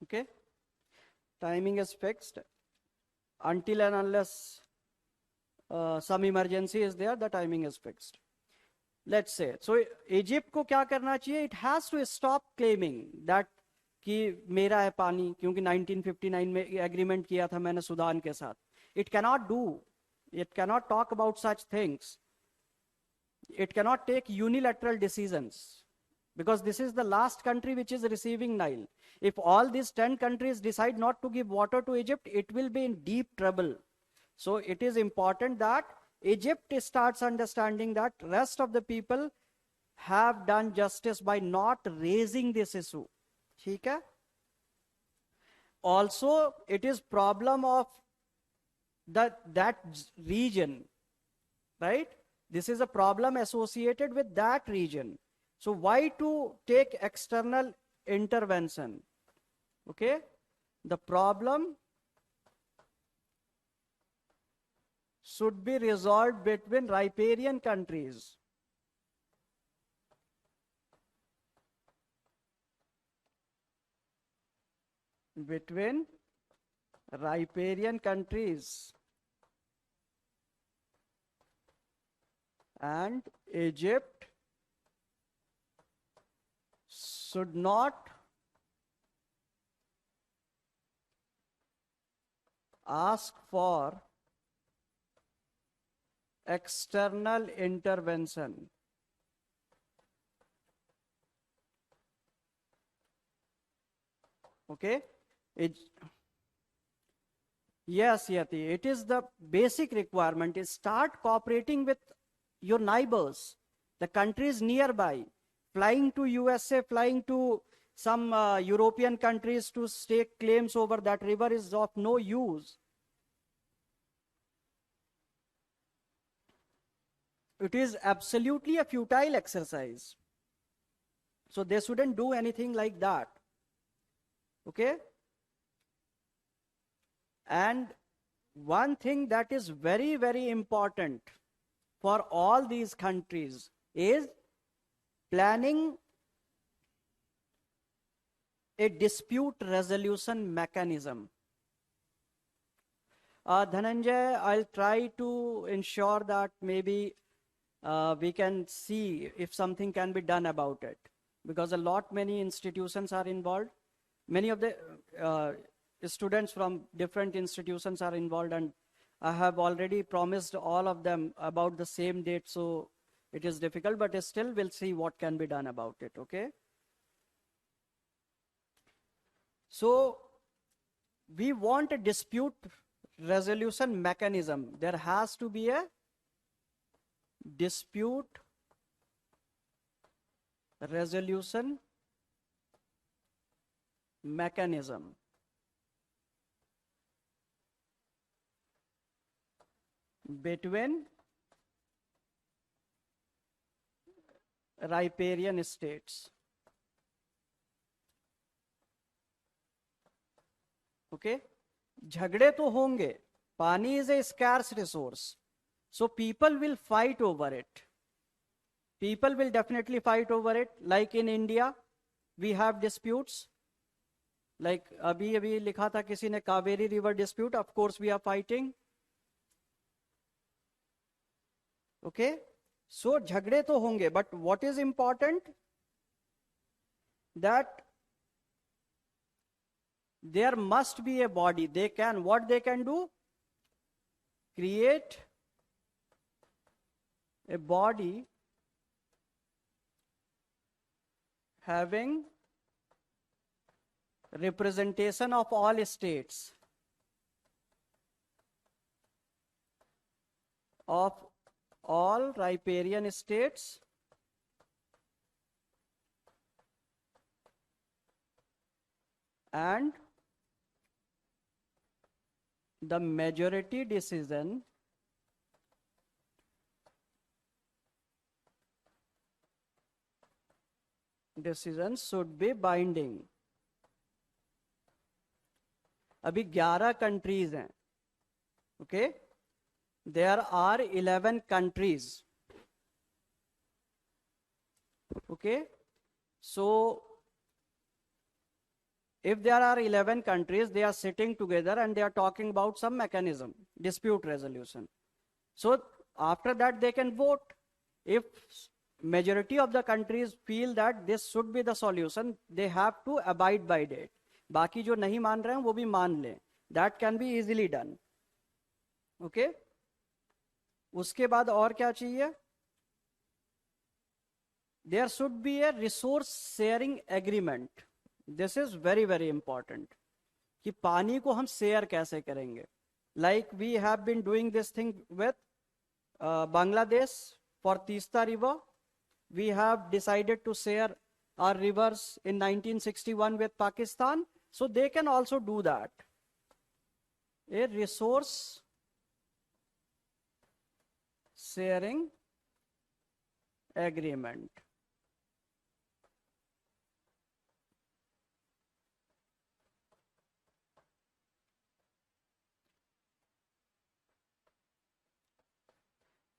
Okay. Timing is fixed. Until and unless some emergency is there, the timing is fixed. Let's say. So Egypt को क्या करना चाहिए? It has to stop claiming that कि मेरा है पानी, क्योंकि 1959 में एग्रीमेंट किया था मैंने सुदान के साथ. It cannot do. It cannot talk about such things. It cannot take unilateral decisions, because this is the last country which is receiving Nile. If all these 10 countries decide not to give water to Egypt, it will be in deep trouble. So it is important that Egypt starts understanding that rest of the people have done justice by not raising this issue. ठीक है? Also, it is problem of that region, right? This is a problem associated with that region. So why to take external intervention? Okay? The problem should be resolved between riparian countries. Between riparian countries and Egypt should not ask for external intervention. Okay? Yes, Yati, it is the basic requirement is start cooperating with your neighbors, the countries nearby. Flying to USA, flying to some European countries to stake claims over that river is of no use. It is absolutely a futile exercise. So they shouldn't do anything like that. Okay? And one thing that is very, very important for all these countries is planning a dispute resolution mechanism. Dhananjay, I'll try to ensure that maybe we can see if something can be done about it, because many institutions are involved. Many of the students from different institutions are involved, and I have already promised all of them about the same date, so it is difficult, but still we'll see what can be done about it, okay? So we want a dispute resolution mechanism. There has to be a dispute resolution mechanism. Between riparian states. Okay? झगड़े तो होंगे. Pani is a scarce resource. So people will fight over it. People will definitely fight over it. Like in India, we have disputes. Like abhi likha tha kisi ne Kaveri river dispute. Of course, we are fighting. Okay? So झगड़े तो होंगे. But what is important? That there must be a body. What they can do? Create a body having representation of all states, of all riparian states, and the majority decisions should be binding. अभी 11 countries हैं. Okay? There are 11 countries. Okay? So if there are 11 countries, they are sitting together and they are talking about some mechanism, dispute resolution. So after that, they can vote. If majority of the countries feel that this should be the solution, they have to abide by it. बाकी जो नहीं मान रहे हैं वो भी मान लें. That can be easily done. Okay? उसके बाद और क्या चाहिए? There should be a resource sharing agreement. This is very, very important. कि पानी को हम शेयर कैसे करेंगे? Like we have been doing this thing with Bangladesh for Tista River. We have decided to share our rivers in 1961 with Pakistan. So they can also do that. A resource sharing agreement.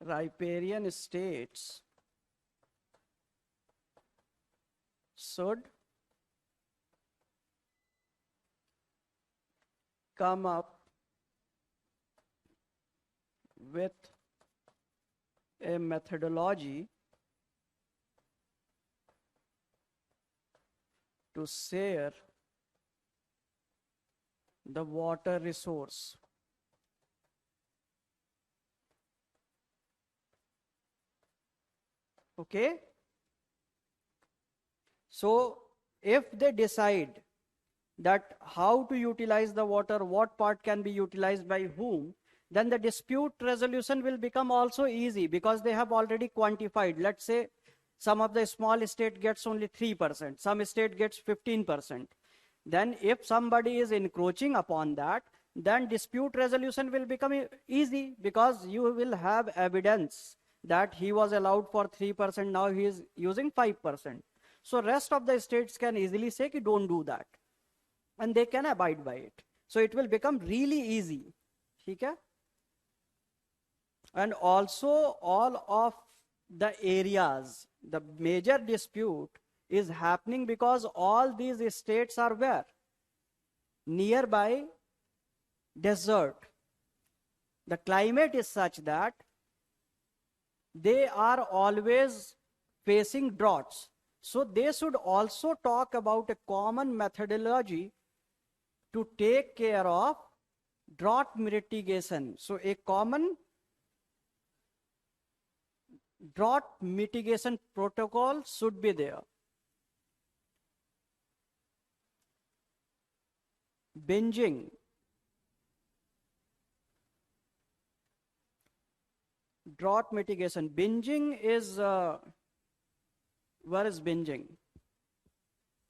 Riparian states should come up with a methodology to share the water resource. Okay? So if they decide that how to utilize the water, what part can be utilized by whom, then the dispute resolution will become also easy because they have already quantified. Let's say some of the small state gets only 3%, some state gets 15%. Then if somebody is encroaching upon that, then dispute resolution will become easy because you will have evidence that he was allowed for 3%, now he is using 5%. So rest of the states can easily say ki don't do that. And they can abide by it. So it will become really easy. Okay? And also all of the areas, the major dispute is happening because all these states are where? Nearby desert. The climate is such that they are always facing droughts. So they should also talk about a common methodology to take care of drought mitigation. So a common drought mitigation protocol should be there. Binging. Drought mitigation. Binging is, where is binging?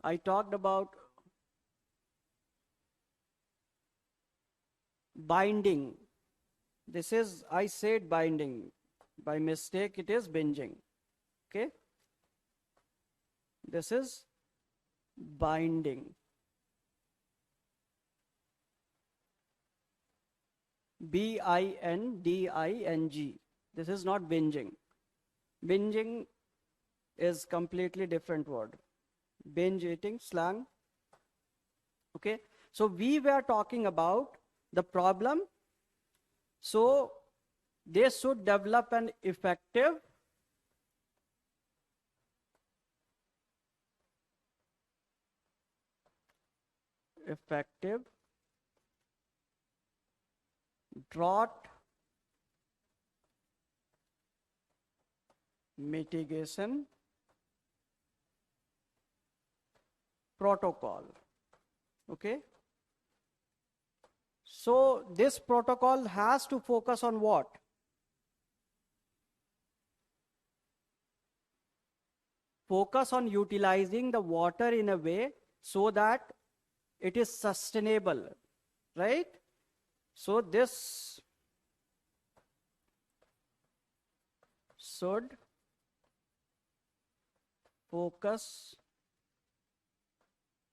I talked about binding. This is, I said binding. By mistake, it is binging. Okay? This is binding. B-I-N-D-I-N-G. This is not binging. Binging is completely different word. Binge eating, slang. Okay? So we were talking about the problem. So they should develop an effective drought mitigation protocol. Okay? So this protocol has to focus on what? Focus on utilizing the water in a way so that it is sustainable, right? So this should focus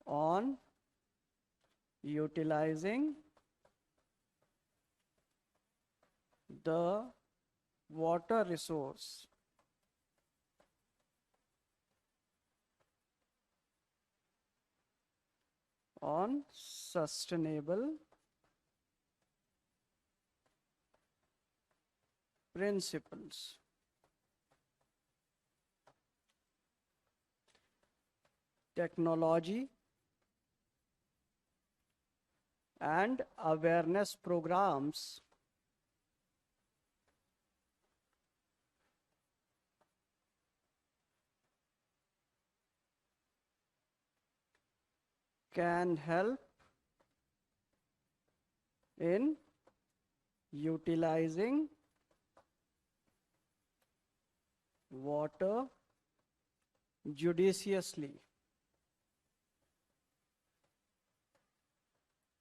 on utilizing the water resource on sustainable principles. Technology and awareness programs can help in utilizing water judiciously.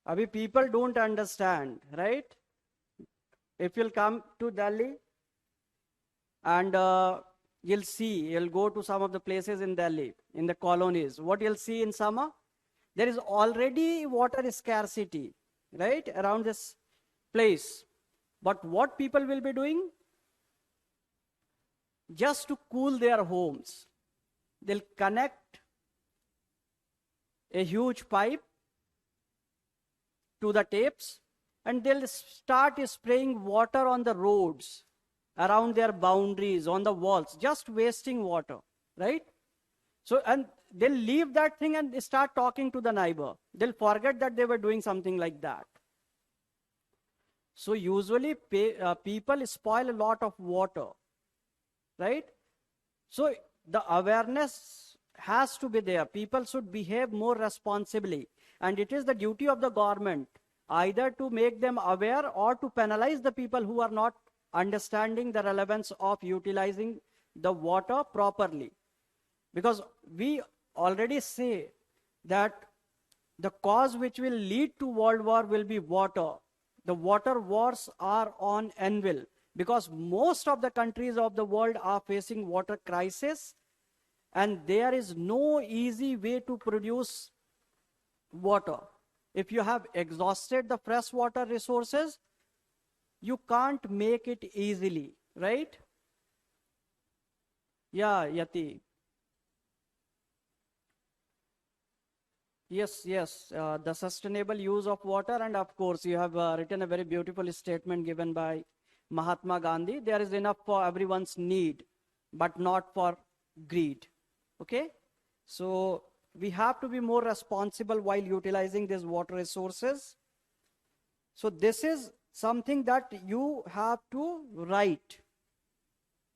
Abhi people don't understand, right? If you'll come to Delhi and you'll see, you'll go to some of the places in Delhi, in the colonies, what you'll see in summer, there is already water scarcity, right, around this place. But what people will be doing? Just to cool their homes, they'll connect a huge pipe to the taps and they'll start spraying water on the roads, around their boundaries, on the walls, just wasting water, right? So, and they'll leave that thing and start talking to the neighbor. They'll forget that they were doing something like that. So usually people spoil a lot of water, right? So the awareness has to be there. People should behave more responsibly. And it is the duty of the government either to make them aware or to penalize the people who are not understanding the relevance of utilizing the water properly. Because we already say that the cause which will lead to world war will be water. The water wars are on anvil because most of the countries of the world are facing water crisis and there is no easy way to produce water. If you have exhausted the fresh water resources, you can't make it easily, right? Yeah, Yati. Yes, the sustainable use of water, and of course, you have written a very beautiful statement given by Mahatma Gandhi. There is enough for everyone's need, but not for greed. Okay? So, we have to be more responsible while utilizing these water resources. So, this is something that you have to write.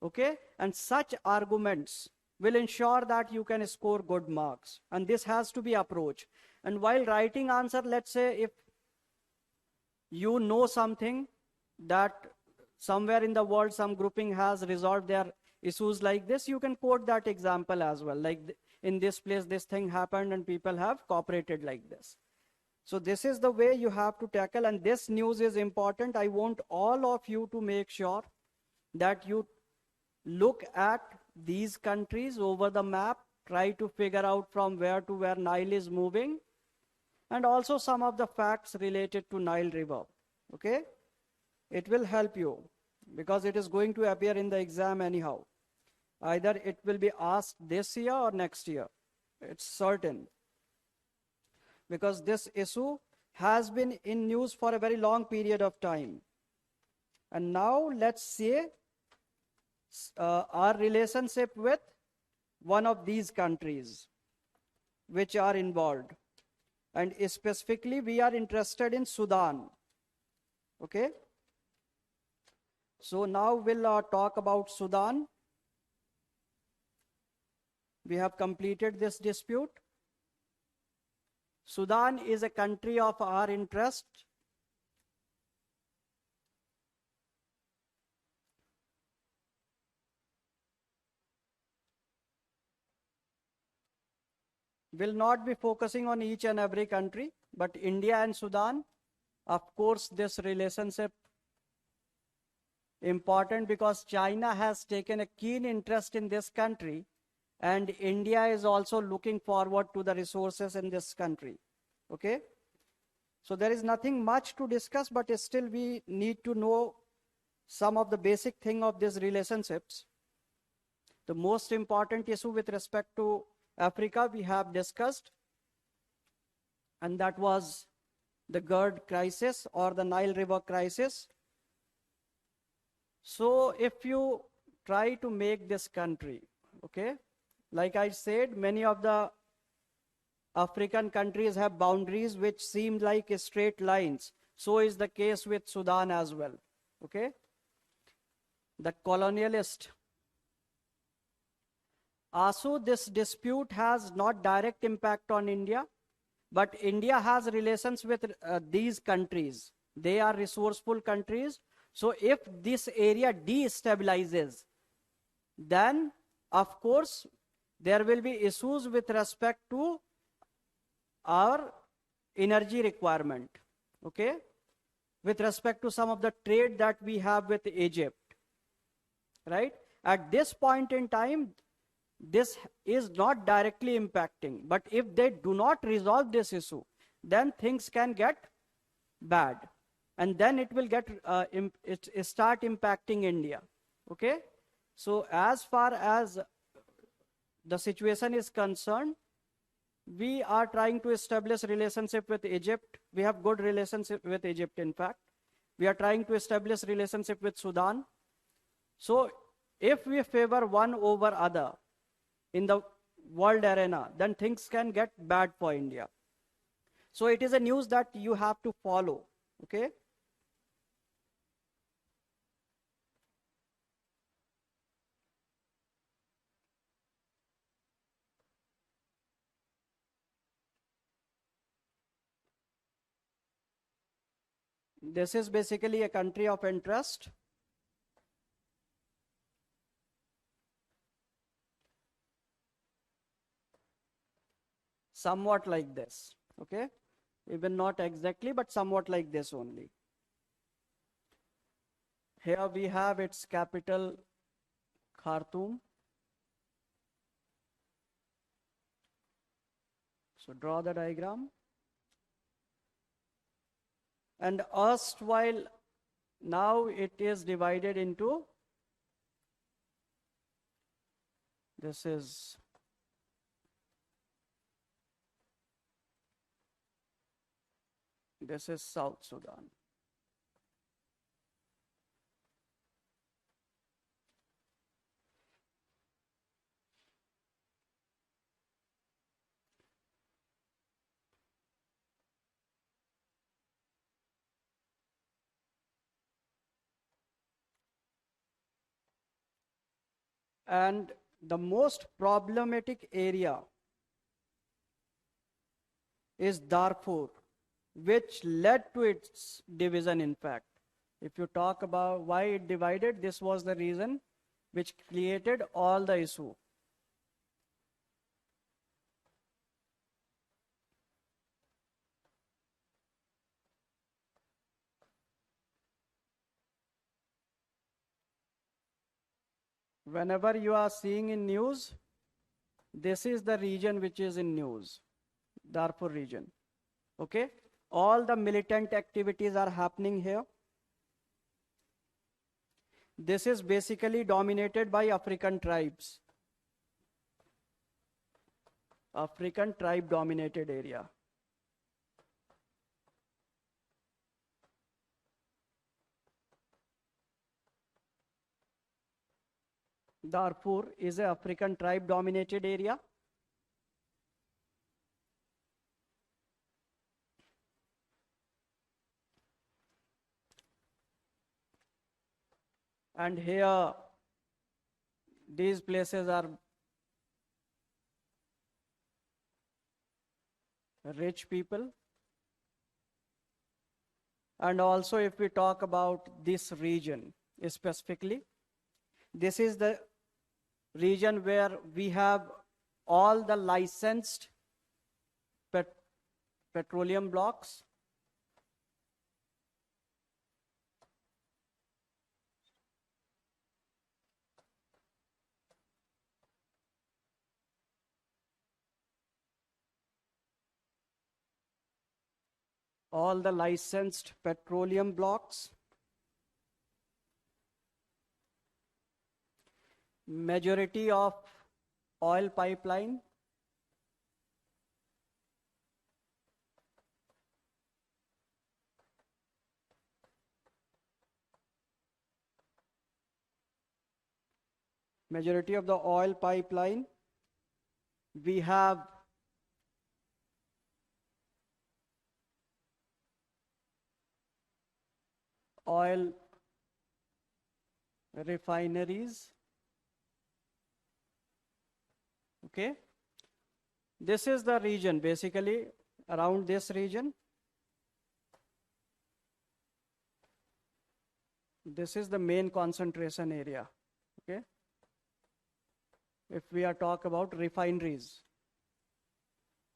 Okay? And such arguments will ensure that you can score good marks. And this has to be approached. And while writing answer, let's say if you know something that somewhere in the world some grouping has resolved their issues like this, you can quote that example as well. Like in this place, this thing happened and people have cooperated like this. So this is the way you have to tackle, and this news is important. I want all of you to make sure that you look at these countries over the map, try to figure out from where to where Nile is moving, and also some of the facts related to Nile River. Okay? It will help you because it is going to appear in the exam anyhow. Either it will be asked this year or next year. It's certain. Because this issue has been in news for a very long period of time. And now let's see our relationship with one of these countries which are involved. And specifically, we are interested in Sudan. Okay? So now we'll talk about Sudan. We have completed this dispute. Sudan is a country of our interest. Will not be focusing on each and every country, but India and Sudan, of course, this relationship important because China has taken a keen interest in this country, and India is also looking forward to the resources in this country. Okay? So there is nothing much to discuss, but still we need to know some of the basic thing of these relationships. The most important issue with respect to Africa we have discussed, and that was the GERD crisis or the Nile River crisis. So if you try to make this country, okay, like I said, many of the African countries have boundaries which seem like straight lines. So is the case with Sudan as well. Okay? The colonialist. Also, this dispute has not direct impact on India, but India has relations with these countries. They are resourceful countries. So if this area destabilizes, then of course there will be issues with respect to our energy requirement, okay, with respect to some of the trade that we have with Egypt, right? At this point in time, this is not directly impacting, but if they do not resolve this issue, then things can get bad, and then it will get start impacting India. Okay, so as far as the situation is concerned, we are trying to establish relationship with Egypt. We have good relationship with Egypt. In fact, we are trying to establish relationship with Sudan. So if we favor one over other in the world arena, then things can get bad for India. So it is a news that you have to follow. Okay. This is basically a country of interest. Somewhat like this, okay? Even not exactly, but somewhat like this only. Here we have its capital, Khartoum. So draw the diagram. And erstwhile, now it is divided into, this is This is South Sudan. And the most problematic area is Darfur, which led to its division, in fact. If you talk about why it divided, this was the reason which created all the issue. Whenever you are seeing in news, this is the region which is in news, Darfur region. Okay? All the militant activities are happening here. This is basically dominated by African tribes. African tribe dominated area. Darfur is an African tribe dominated area. And here, these places are rich people. And also, if we talk about this region specifically, this is the region where we have all the licensed petroleum blocks. All the licensed petroleum blocks. Majority of oil pipeline. Majority of the oil pipeline. We have oil refineries. Okay. This is the region, basically around this region. This is the main concentration area. Okay. If we are talk about refineries,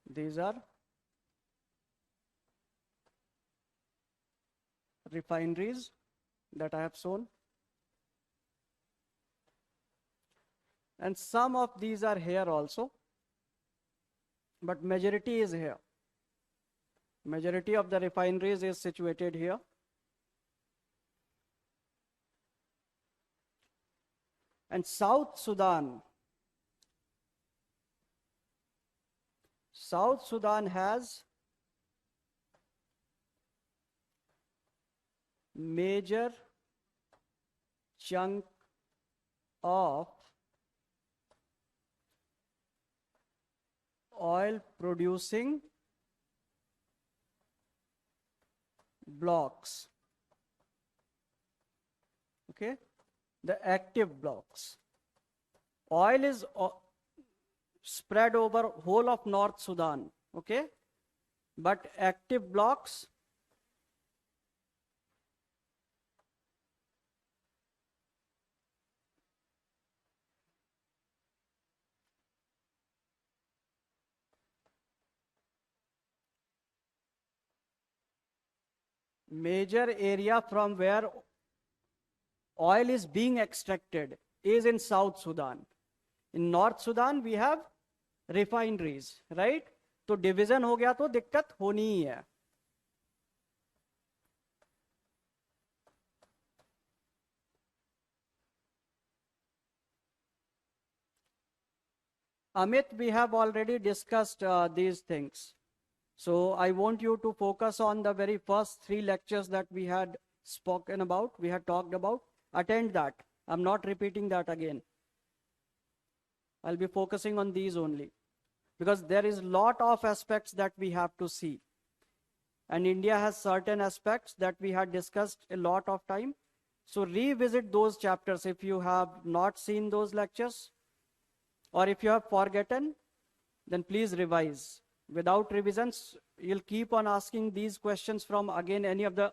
these are refineries that I have shown. And some of these are here also, but majority is here. Majority of the refineries is situated here. And South Sudan has major chunk of oil producing blocks. Okay, the active blocks. Oil is spread over whole of North Sudan. Okay, but active blocks major area from where oil is being extracted is in South Sudan. In North Sudan we have refineries, right? तो division हो गया तो दिक्कत होनी ही है. Amit, we have already discussed these things. So I want you to focus on the very first 3 lectures that we had spoken about, we had talked about. Attend that. I'm not repeating that again. I'll be focusing on these only, because there is lot of aspects that we have to see. And India has certain aspects that we had discussed a lot of time. So revisit those chapters if you have not seen those lectures, or if you have forgotten, then please revise. Without revisions, you'll keep on asking these questions from again any of the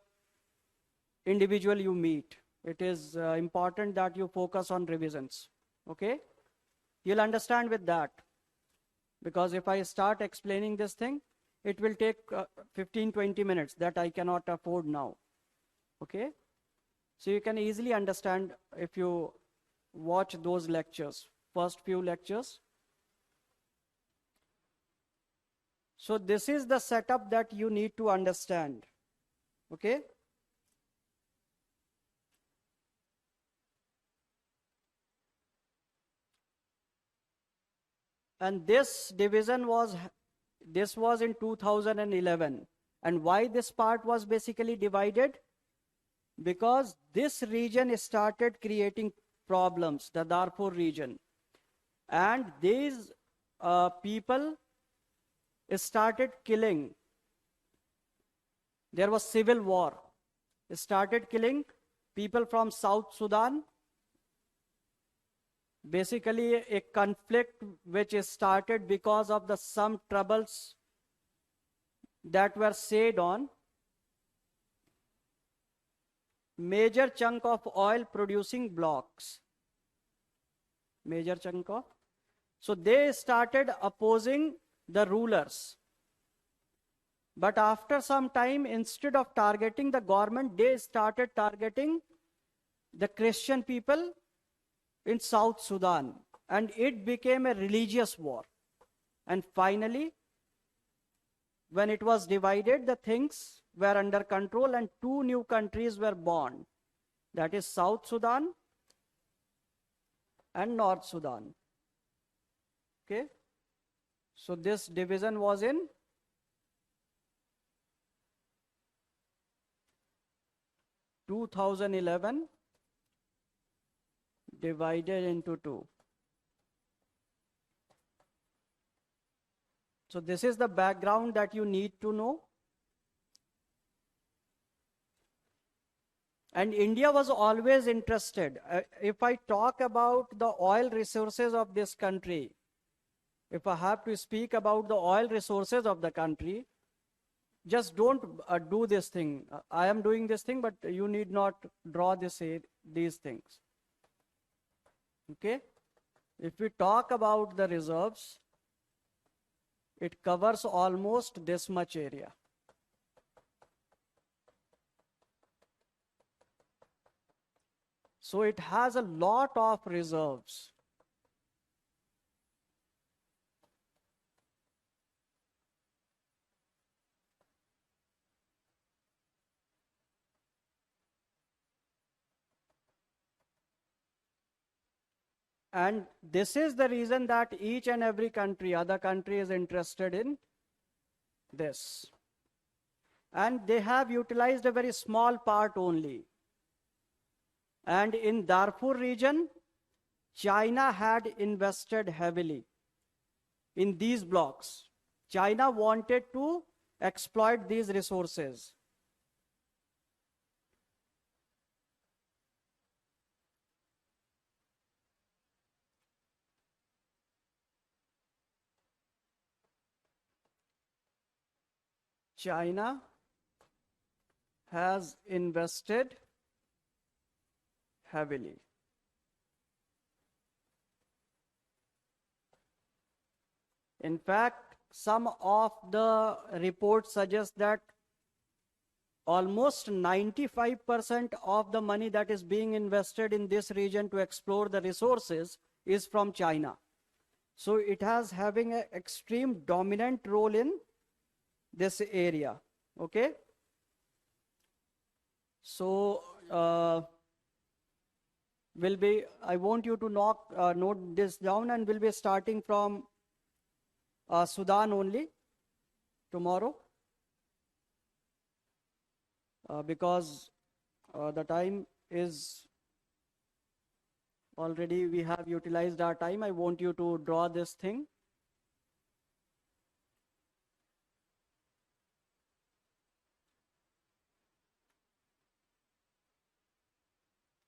individual you meet. It is important that you focus on revisions. Okay? You'll understand with that. Because if I start explaining this thing, it will take 15-20 minutes that I cannot afford now. Okay? So you can easily understand if you watch those lectures, first few lectures. So this is the setup that you need to understand. Okay? And this division was in 2011. And why this part was basically divided? Because this region started creating problems, the Darfur region. And these people started killing. There was civil war. It started killing people from South Sudan. Basically a conflict which started because of some troubles that were said on major chunk of oil producing blocks. Major chunk of. So they started opposing the rulers. But after some time, instead of targeting the government, they started targeting the Christian people in South Sudan. And it became a religious war. And finally, when it was divided, the things were under control and 2 new countries were born. That is South Sudan and North Sudan. Okay? So this division was in 2011, divided into 2. So this is the background that you need to know. And India was always interested. If I talk about the oil resources of this country, if I have to speak about the oil resources of the country, just don't do this thing. I am doing this thing, but you need not draw these things. Okay? If we talk about the reserves, it covers almost this much area. So it has a lot of reserves. And this is the reason that each and every country, other country, is interested in this. And they have utilized a very small part only. And in Darfur region, China had invested heavily in these blocks. China wanted to exploit these resources. China has invested heavily. In fact, some of the reports suggest that almost 95% of the money that is being invested in this region to explore the resources is from China. So it has having an extreme dominant role in this area. Okay? So I want you to note this down, and we'll be starting from Sudan only. tomorrow, because the time is already, we have utilized our time. I want you to draw this thing.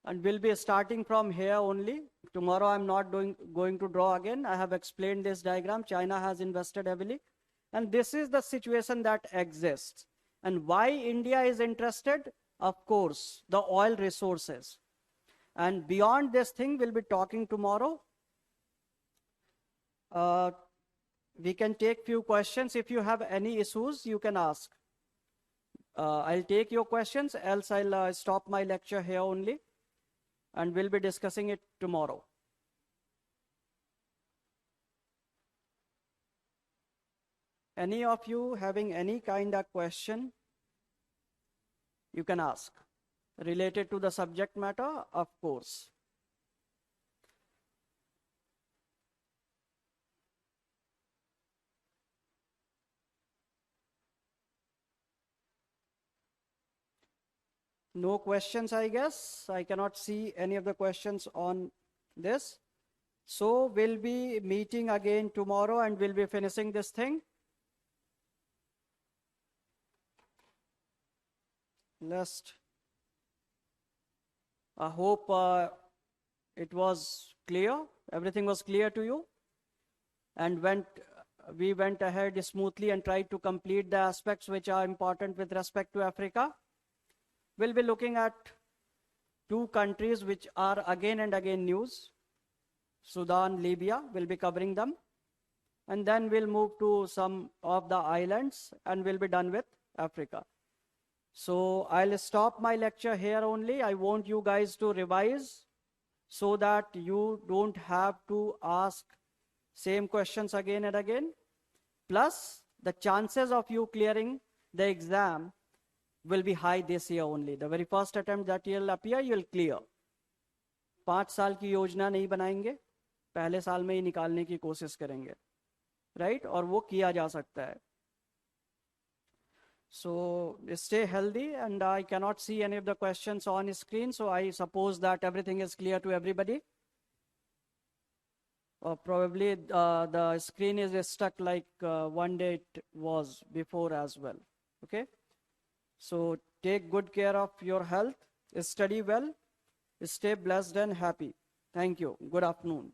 And we'll be starting from here only. Tomorrow I'm not going to draw again. I have explained this diagram. China has invested heavily. And this is the situation that exists. And why India is interested? Of course, the oil resources. And beyond this thing, we'll be talking tomorrow. We can take few questions. If you have any issues, you can ask. I'll take your questions, else I'll stop my lecture here only. And we'll be discussing it tomorrow. Any of you having any kind of question, you can ask. Related to the subject matter, of course. No questions, I guess. I cannot see any of the questions on this. So we'll be meeting again tomorrow and we'll be finishing this thing. Last. I hope it was clear. Everything was clear to you. And we went ahead smoothly and tried to complete the aspects which are important with respect to Africa. We'll be looking at two countries which are again and again news. Sudan, Libya, we'll be covering them. And then we'll move to some of the islands and we'll be done with Africa. So I'll stop my lecture here only. I want you guys to revise so that you don't have to ask same questions again and again. Plus, the chances of you clearing the exam will be high this year only. The very first attempt that you'll appear, you'll clear. 5 साल की योजना नहीं बनाएंगे, पहले साल में ही निकालने की कोशिश करेंगे, right? और वो किया जा सकता है. So stay healthy, and I cannot see any of the questions on screen, so I suppose that everything is clear to everybody. Or probably the screen is stuck like one day it was before as well. Okay? So take good care of your health, study well, stay blessed and happy. Thank you. Good afternoon.